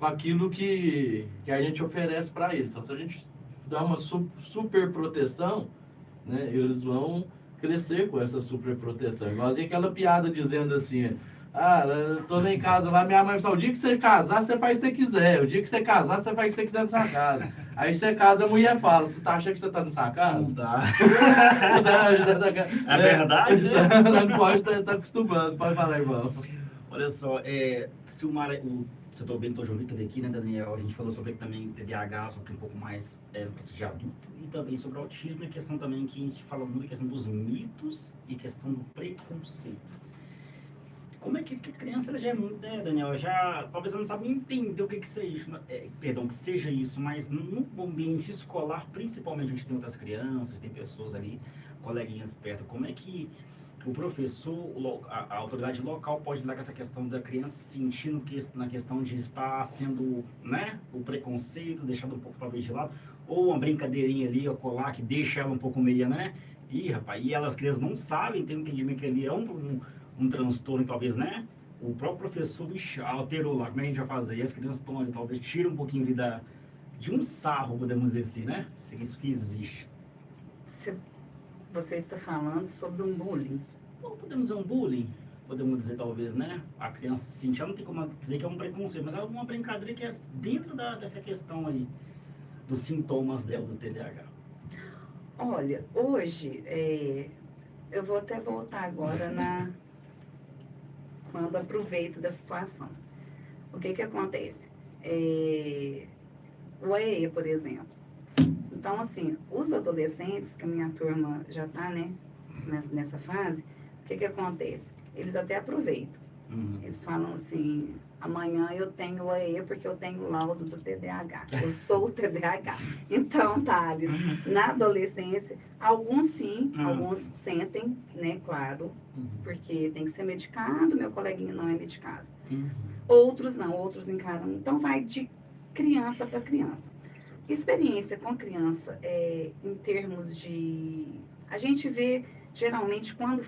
aquilo que a gente oferece para ele. Então, se a gente dá uma super proteção, né, eles vão crescer com essa super proteção. Igualzinho aquela piada dizendo assim, eu tô em casa lá, minha mãe fala, o dia que você casar, você faz o que você quiser. O dia que você casar, você faz o que você quiser na sua casa. Aí você casa, a mulher fala, você tá achando que você tá na sua casa? Não dá. É verdade, né? Não pode, tá acostumando. Pode falar, irmão. Olha só, se o setor bem Dr. João Vitor aqui, né, Daniel? A gente falou sobre também TDAH, só que um pouco mais no processo de adulto, e também sobre o autismo, e a questão também que a gente fala muito, a questão dos mitos e questão do preconceito. Como é que a criança ela já é muito, né, Daniel? Talvez ela não sabe entender o que seja isso, que seja isso, mas no ambiente escolar, principalmente, onde tem outras crianças, tem pessoas ali, coleguinhas perto, como é que o professor, a autoridade local pode lidar com essa questão da criança sentindo na questão de estar sendo, né, o preconceito, deixando um pouco talvez de lado, ou uma brincadeirinha ali, ou colar, que deixa ela um pouco meia, né? Rapaz, e as crianças não sabem, tem um entendimento que ali é um transtorno, talvez, né? O próprio professor alterou lá, como é que a gente vai fazer? E as crianças estão ali, talvez, tiram um pouquinho ali de um sarro, podemos dizer assim, né? Isso que existe. Você está falando sobre um bullying. Ou podemos dizer um bullying, podemos dizer talvez, né? A criança se sentir, não tem como dizer que é um preconceito, mas é uma brincadeira que é dentro dessa questão aí, dos sintomas dela, do TDAH. Olha, hoje, eu vou até voltar agora quando aproveito da situação. O que acontece? O AEE, por exemplo. Então, assim, os adolescentes, que a minha turma já está, né, nessa fase, o que acontece? Eles até aproveitam. Eles falam assim, amanhã eu tenho o AE porque eu tenho o laudo do TDAH. Eu sou o TDAH. Então, Thales, na adolescência, alguns sim, alguns sentem, né, claro, porque tem que ser medicado, meu coleguinha não é medicado. Outros não, outros encaram. Então, vai de criança para criança. Experiência com criança, em termos de... A gente vê, geralmente, quando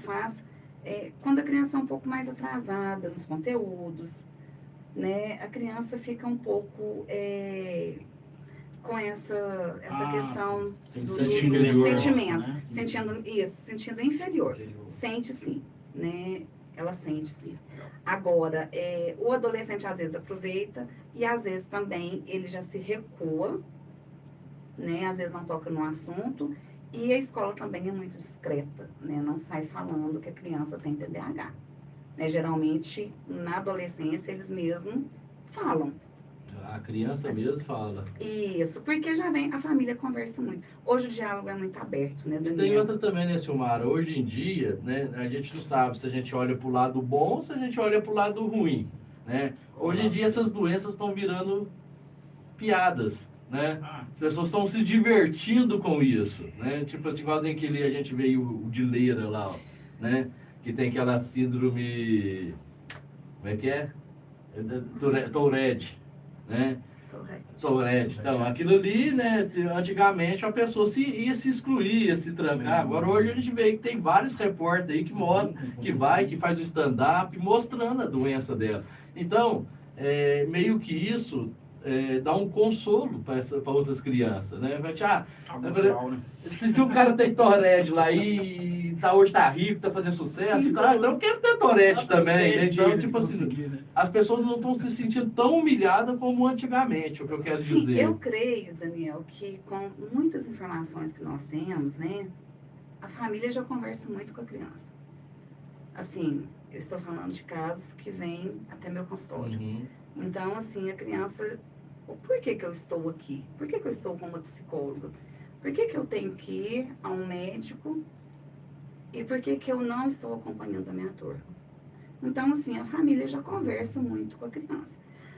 a criança é um pouco mais atrasada nos conteúdos, né? A criança fica um pouco com essa questão do sentimento, né? Sentindo inferior. Sente sim, né? Ela sente sim. Agora, o adolescente às vezes aproveita e às vezes também ele já se recua, né? Às vezes não toca no assunto. E a escola também é muito discreta, né? Não sai falando que a criança tem TDAH. Né? Geralmente, na adolescência, eles mesmos falam. A criança mesmo fala. Isso, porque já vem, a família conversa muito. Hoje o diálogo é muito aberto, né, E Daniel? tem outra também, né, Silmara? Hoje em dia, né, a gente não sabe se a gente olha para o lado bom ou se a gente olha para o lado ruim, né? Hoje em dia essas doenças estão virando piadas, né? As pessoas estão se divertindo com isso, né? Tipo assim, quase aquele, a gente veio o de Leira lá, ó, né? Que tem aquela síndrome, como é que é? Tourette, né? Tourette. Então, aquilo ali, né? Antigamente a pessoa ia se excluir, ia se trancar. Agora hoje a gente vê que tem vários repórteres aí que mostram, que faz o stand-up mostrando a doença dela. Então, meio que isso dá um consolo para outras crianças, né? Se o cara tem Tourette lá e hoje tá rico, tá fazendo sucesso, então eu quero ter Tourette também, né? Então, tipo assim, as pessoas não estão se sentindo tão humilhadas como antigamente, o que eu quero dizer. Eu creio, Daniel, que com muitas informações que nós temos, né, a família já conversa muito com a criança. Assim, eu estou falando de casos que vêm até meu consultório. Uhum. Então, assim, a criança, por que eu estou aqui? Por que eu estou com uma psicóloga? Por que eu tenho que ir a um médico? E por que eu não estou acompanhando a minha turma? Então, assim, a família já conversa muito com a criança.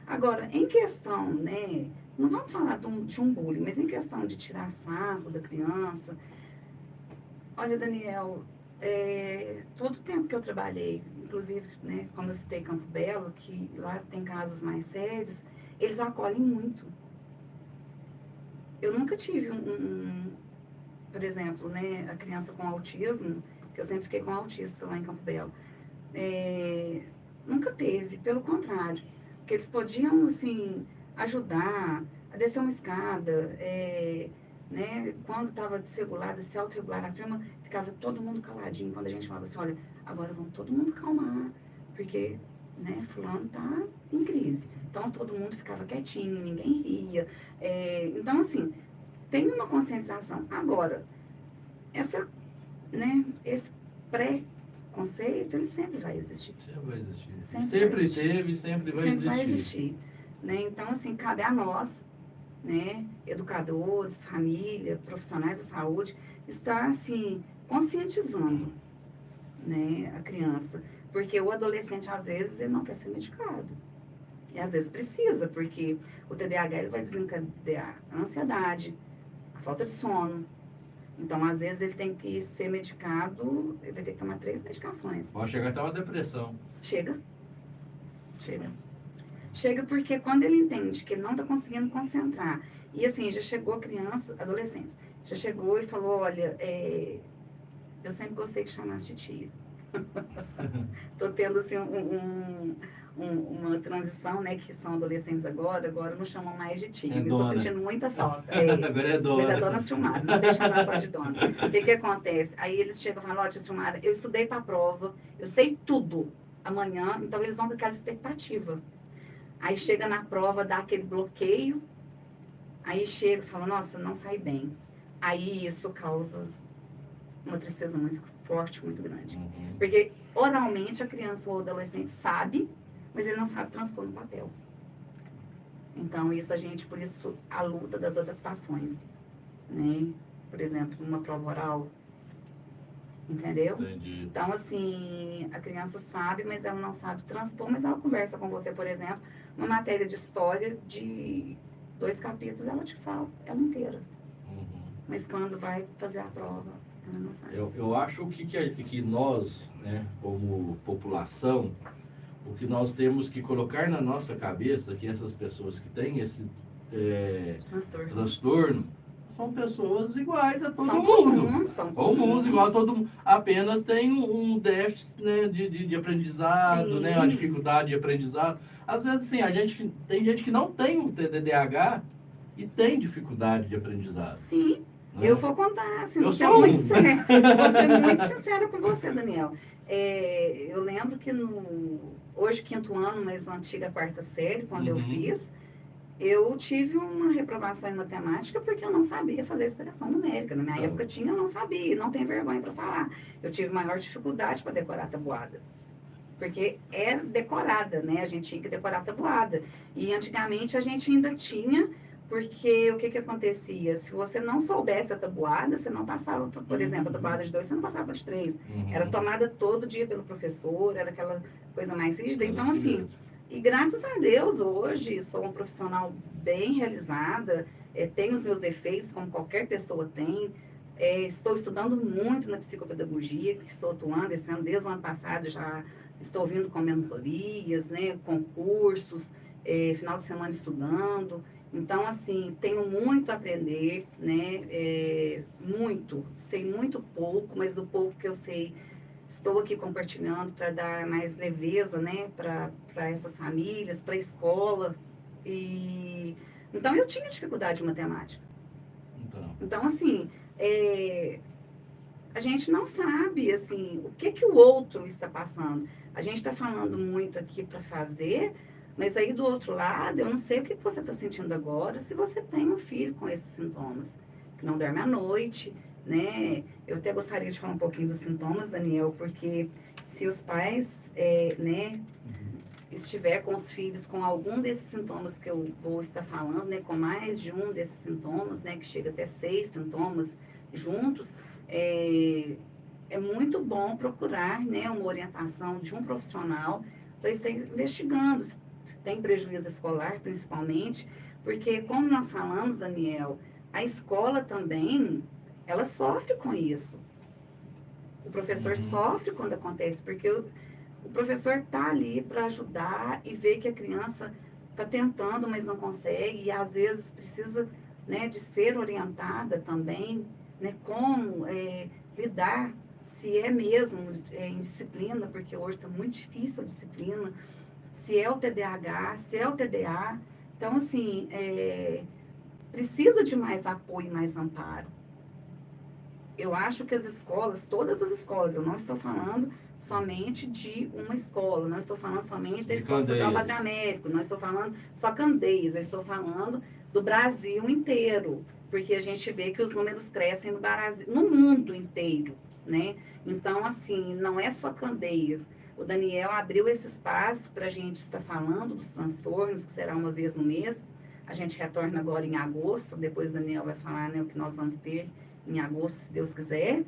Agora, em questão, né, não vamos falar de um bullying, mas em questão de tirar sarro da criança, olha, Daniel, todo o tempo que eu trabalhei, inclusive, né, quando eu citei Campo Belo, que lá tem casos mais sérios, eles acolhem muito. Eu nunca tive por exemplo, né, a criança com autismo, que eu sempre fiquei com autista lá em Campo Belo, nunca teve, pelo contrário, porque eles podiam, assim, ajudar a descer uma escada, né, quando estava desregulada, se autorregular a turma, ficava todo mundo caladinho, quando a gente falava assim, olha, agora vamos todo mundo calmar, porque, né, fulano está em crise. Então, todo mundo ficava quietinho, ninguém ria. Então, assim, tem uma conscientização. Agora, esse pré-conceito, ele sempre vai existir. Sempre vai existir. Sempre teve, sempre vai existir. Né? Então, assim, cabe a nós, né, educadores, família, profissionais da saúde, estar, assim, conscientizando, né, a criança. Porque o adolescente, às vezes, ele não quer ser medicado. E às vezes precisa, porque o TDAH ele vai desencadear a ansiedade, a falta de sono. Então, às vezes, ele tem que ser medicado, ele vai ter que tomar 3 medicações. Pode chegar até uma depressão. Chega porque quando ele entende que ele não está conseguindo concentrar, e assim, já chegou criança, adolescentes, já chegou e falou, olha, eu sempre gostei que chamasse de tia. Tô tendo, assim, uma transição, né, que são adolescentes agora não chamam mais de tia. Estou sentindo muita falta. Agora é dona. Mas é dona Silmara, não deixa ela só de dona. O que acontece? Aí eles chegam e falam, ó, tia Silmara, eu estudei para a prova, eu sei tudo amanhã, então eles vão com aquela expectativa. Aí chega na prova, dá aquele bloqueio, aí chega e fala, nossa, não saí bem. Aí isso causa uma tristeza muito forte, muito grande. Uhum. Porque oralmente a criança ou o adolescente sabe, mas ele não sabe transpor no papel. Então, por isso a luta das adaptações, né? Por exemplo, uma prova oral, entendeu? Entendi. Então, assim, a criança sabe, mas ela não sabe transpor, mas ela conversa com você, por exemplo, uma matéria de história de 2 capítulos, ela te fala, ela inteira. Uhum. Mas quando vai fazer a prova, ela não sabe. Eu acho que nós, né, como população, o que nós temos que colocar na nossa cabeça que essas pessoas que têm esse transtorno são pessoas iguais a todo mundo. São comuns, igual a todo mundo. Apenas tem um déficit, né, de aprendizado, né, uma dificuldade de aprendizado. Às vezes, assim, tem gente que não tem o TDAH e tem dificuldade de aprendizado. Sim. Né? Eu vou contar, assim, Eu vou ser muito sincera com você, Daniel. Eu lembro que hoje, 5º ano, mas na antiga 4ª série, quando eu fiz, eu tive uma reprovação em matemática porque eu não sabia fazer expressão numérica. Na minha época tinha, eu não sabia, não tenho vergonha para falar. Eu tive maior dificuldade para decorar a tabuada. porque é decorada, né? A gente tinha que decorar a tabuada. E antigamente a gente ainda tinha, porque o que que acontecia? Se você não soubesse a tabuada, você não passava, por exemplo, a tabuada de 2, você não passava de 3. Era tomada todo dia pelo professor, era aquela coisa mais rígida. Então, assim, e graças a Deus, hoje, sou uma profissional bem realizada, tenho os meus efeitos, como qualquer pessoa tem. Estou estudando muito na psicopedagogia, que estou atuando esse ano, desde o ano passado, já estou vindo com mentorias, né, concursos, final de semana estudando. Então, assim, tenho muito a aprender, né, muito, sei muito pouco, mas do pouco que eu sei, estou aqui compartilhando para dar mais leveza, né, para essas famílias, para a escola. Então, eu tinha dificuldade em matemática. Então, assim, a gente não sabe, assim, o que o outro está passando. A gente está falando muito aqui para fazer, mas aí do outro lado, eu não sei o que você está sentindo agora, se você tem um filho com esses sintomas, que não dorme à noite, né? Eu até gostaria de falar um pouquinho dos sintomas, Daniel, porque se os pais, né, estiver com os filhos com algum desses sintomas que eu vou estar falando, né, com mais de um desses sintomas, né, que chega até 6 sintomas juntos, é muito bom procurar, né, uma orientação de um profissional para estar investigando se tem prejuízo escolar, principalmente, porque, como nós falamos, Daniel, a escola também, ela sofre com isso. O professor sofre quando acontece, porque o professor está ali para ajudar e ver que a criança está tentando, mas não consegue, e às vezes precisa, né, de ser orientada também, né, como lidar, se é mesmo em disciplina, porque hoje está muito difícil a disciplina, se é o TDAH, se é o TDA. Então, assim, precisa de mais apoio e mais amparo. Eu acho que as escolas, todas as escolas, eu não estou falando somente de uma escola, não estou falando somente da Escola Estadual Padre Américo, não estou falando só Candeias, eu estou falando do Brasil inteiro, porque a gente vê que os números crescem no Brasil, no mundo inteiro, né? Então, assim, não é só Candeias. O Daniel abriu esse espaço para a gente estar falando dos transtornos, que será uma vez no mês. A gente retorna agora em agosto, depois o Daniel vai falar, né, o que nós vamos ter em agosto, se Deus quiser,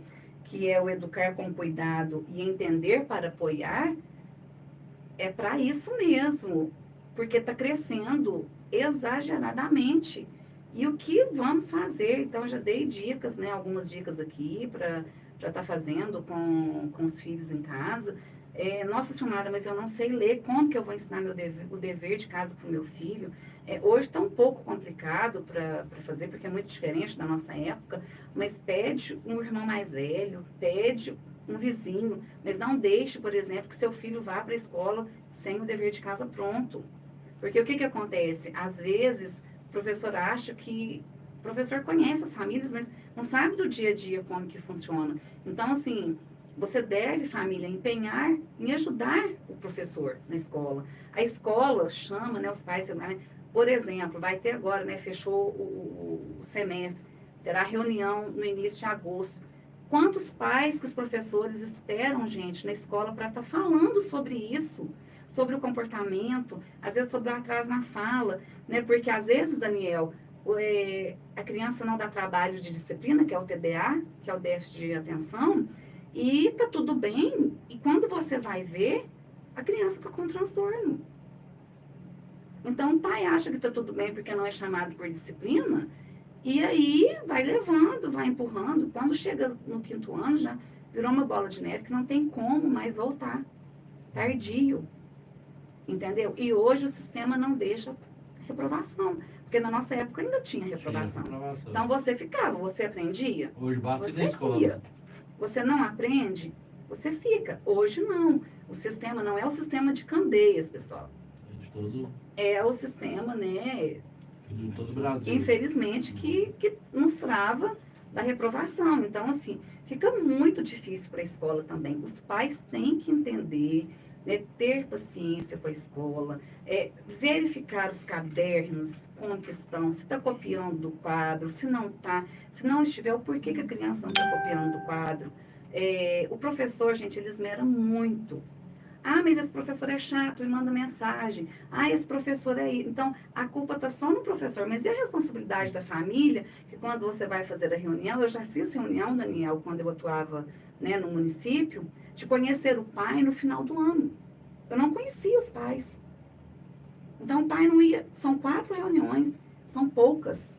que é o educar com cuidado e entender para apoiar. É para isso mesmo, porque está crescendo exageradamente. E o que vamos fazer? Então, eu já dei dicas, né, algumas dicas aqui para estar fazendo com os filhos em casa. Nossa Senhora, mas eu não sei ler, como que eu vou ensinar o dever de casa para o meu filho? Hoje está um pouco complicado para fazer, porque é muito diferente da nossa época, mas pede um irmão mais velho, pede um vizinho, mas não deixe, por exemplo, que seu filho vá para a escola sem o dever de casa pronto. Porque o que acontece? Às vezes, o professor acha que... O professor conhece as famílias, mas não sabe do dia a dia como que funciona. Então, assim, você deve, família, empenhar em ajudar o professor na escola. A escola chama, né, os pais, por exemplo, vai ter agora, né, fechou o semestre, terá reunião no início de agosto. Quantos pais que os professores esperam, gente, na escola para estar falando sobre isso, sobre o comportamento, às vezes sobre o atraso na fala, né, porque às vezes, Daniel, a criança não dá trabalho de disciplina, que é o TDA, que é o déficit de atenção, e tá tudo bem, e quando você vai ver, a criança está com transtorno. Então, o pai acha que tá tudo bem porque não é chamado por disciplina, e aí vai levando, vai empurrando. Quando chega no 5º ano, já virou uma bola de neve que não tem como mais voltar. Tardio. Entendeu? E hoje o sistema não deixa reprovação. Porque na nossa época ainda tinha reprovação. Então, você ficava, você aprendia. Hoje basta ir na Você escola. ia. Você não aprende, você fica. Hoje não. O sistema não é o sistema de Candeias, pessoal. É o sistema, né? De todo o Brasil. Infelizmente, que nos trava da reprovação. Então, assim, fica muito difícil para a escola também. Os pais têm que entender, né, ter paciência com a escola, verificar os cadernos, como que estão, se está copiando do quadro, se não está, se não estiver, o porquê que a criança não está copiando do quadro. O professor, gente, ele esmera muito. Ah, mas esse professor é chato, me manda mensagem. Ah, esse professor é... Então, a culpa está só no professor, mas e a responsabilidade da família? Que quando você vai fazer a reunião, eu já fiz reunião, Daniel, quando eu atuava, né, no município, de conhecer o pai no final do ano. Eu não conhecia os pais. Então, o pai não ia... São 4 reuniões, são poucas.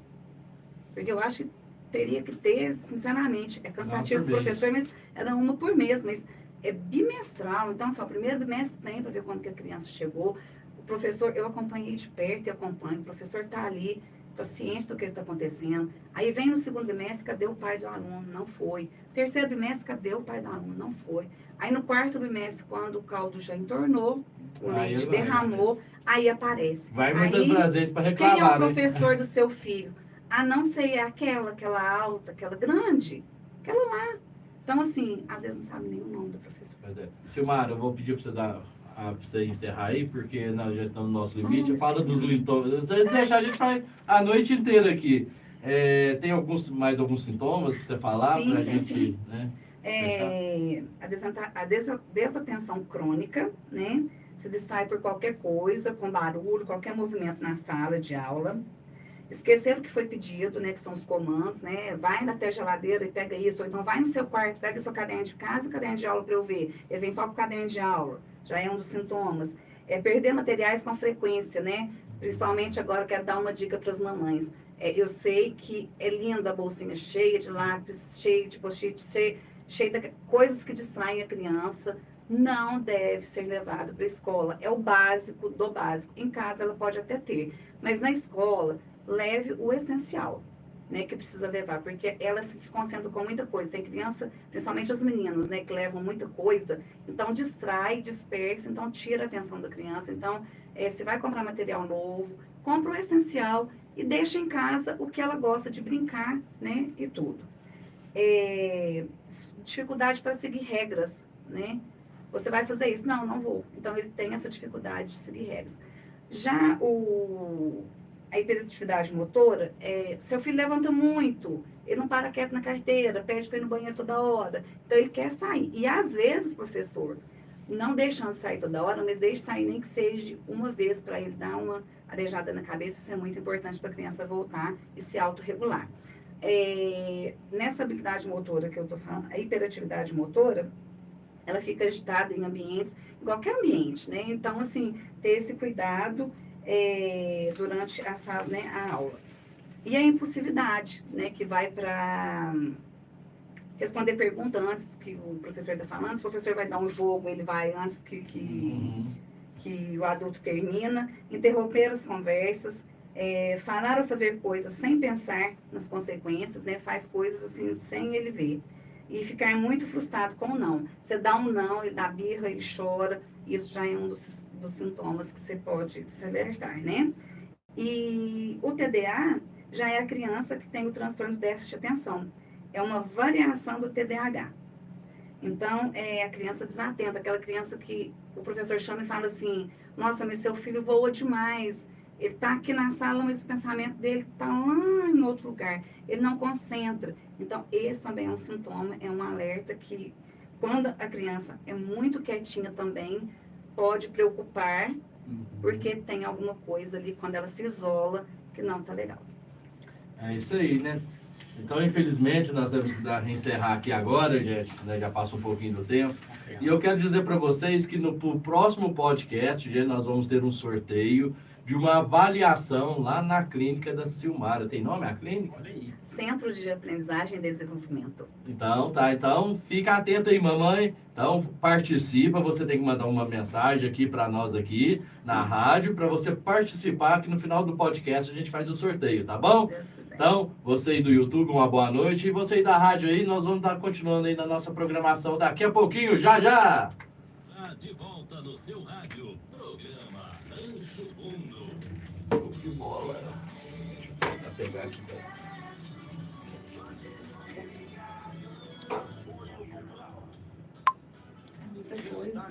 Porque eu acho que teria que ter, sinceramente, é cansativo para o professor, mas era uma por mês, mas é bimestral. Então, só o primeiro bimestre tem para ver quando que a criança chegou. O professor, eu acompanhei de perto e acompanho. O professor está ali, está ciente do que está acontecendo. Aí vem no segundo bimestre, cadê o pai do aluno? Não foi. Terceiro bimestre, cadê o pai do aluno? Não foi. Aí no quarto bimestre, quando o caldo já entornou, o leite derramou, aí aparece. Vai muitas vezes para reclamar, quem é o professor do seu filho? Ah, não sei, é aquela alta, aquela grande, aquela lá. Então, assim, às vezes não sabe nem o nome do professor. Pois é. Silmara, eu vou pedir para você pra você encerrar aí, porque nós já estamos no nosso limite. Fala dos sintomas. Se deixar, a gente vai a noite inteira aqui. Tem mais alguns sintomas que você falar para a gente, sim. Né? A desatenção crônica, né? Se distrai por qualquer coisa, com barulho, qualquer movimento na sala de aula. Esquecer o que foi pedido, né? Que são os comandos, né? Vai até a geladeira e pega isso. Ou então vai no seu quarto, pega seu caderno de casa e o caderno de aula para eu ver. Ele vem só com o caderno de aula. Já é um dos sintomas. Perder materiais com frequência, né? Principalmente agora, quero dar uma dica para as mamães. Eu sei que é linda a bolsinha cheia de lápis, cheia de post-it, cheia de coisas que distraem a criança. Não deve ser levado para a escola. É o básico do básico. Em casa ela pode até ter. Mas na escola, leve o essencial, né? Que precisa levar. Porque ela se desconcentra com muita coisa. Tem criança, principalmente as meninas, né? Que levam muita coisa. Então, distrai, dispersa. Então, tira a atenção da criança. Então, se vai comprar material novo, compra o essencial e deixa em casa o que ela gosta de brincar, né? E tudo. Dificuldade para seguir regras, né? Você vai fazer isso? Não, não vou. Então, ele tem essa dificuldade de seguir regras. Já a hiperatividade motora, seu filho levanta muito, ele não para quieto na carteira, pede para ir no banheiro toda hora. Então, ele quer sair. E, às vezes, professor, não deixando sair toda hora, mas deixe sair nem que seja uma vez para ele dar uma arejada na cabeça. Isso é muito importante para a criança voltar e se autorregular. Nessa habilidade motora que eu estou falando, a hiperatividade motora, ela fica agitada em ambientes, em qualquer ambiente, né? Então, assim, ter esse cuidado durante a sala, né, a aula. E a impulsividade, né, que vai para responder pergunta antes que o professor está falando. Se o professor vai dar um jogo, ele vai antes que o adulto termina. Interromper as conversas, falar ou fazer coisas sem pensar nas consequências, né? Faz coisas assim, sem ele ver. E ficar muito frustrado com o não. Você dá um não, ele dá birra, ele chora. Isso já é um dos sintomas que você pode se alertar, né? E o TDA já é a criança que tem o transtorno de déficit de atenção. É uma variação do TDAH. Então, é a criança desatenta, aquela criança que o professor chama e fala assim, nossa, mas seu filho voa demais. Ele está aqui na sala, mas o pensamento dele está lá em outro lugar. Ele não concentra. Então, esse também é um sintoma, é um alerta que, quando a criança é muito quietinha também, pode preocupar, porque tem alguma coisa ali, quando ela se isola, que não está legal. É isso aí, né? Então, infelizmente, nós temos que encerrar aqui agora, gente, né? Já passa um pouquinho do tempo. E eu quero dizer para vocês que no próximo podcast, gente, nós vamos ter um sorteio de uma avaliação lá na clínica da Silmara. Tem nome a clínica? Olha aí. Centro de Aprendizagem e Desenvolvimento. Então, tá. Então, fica atento aí, mamãe. Então, participa. Você tem que mandar uma mensagem aqui para nós aqui na rádio, para você participar, que no final do podcast a gente faz o sorteio, tá bom? Então, você aí do YouTube, uma boa noite. E você aí da rádio aí, nós vamos estar continuando aí na nossa programação daqui a pouquinho, já já! De volta no seu rádio, programa Rancho Fundo. Que bola! Deixa eu pegar aqui, Muita coisa.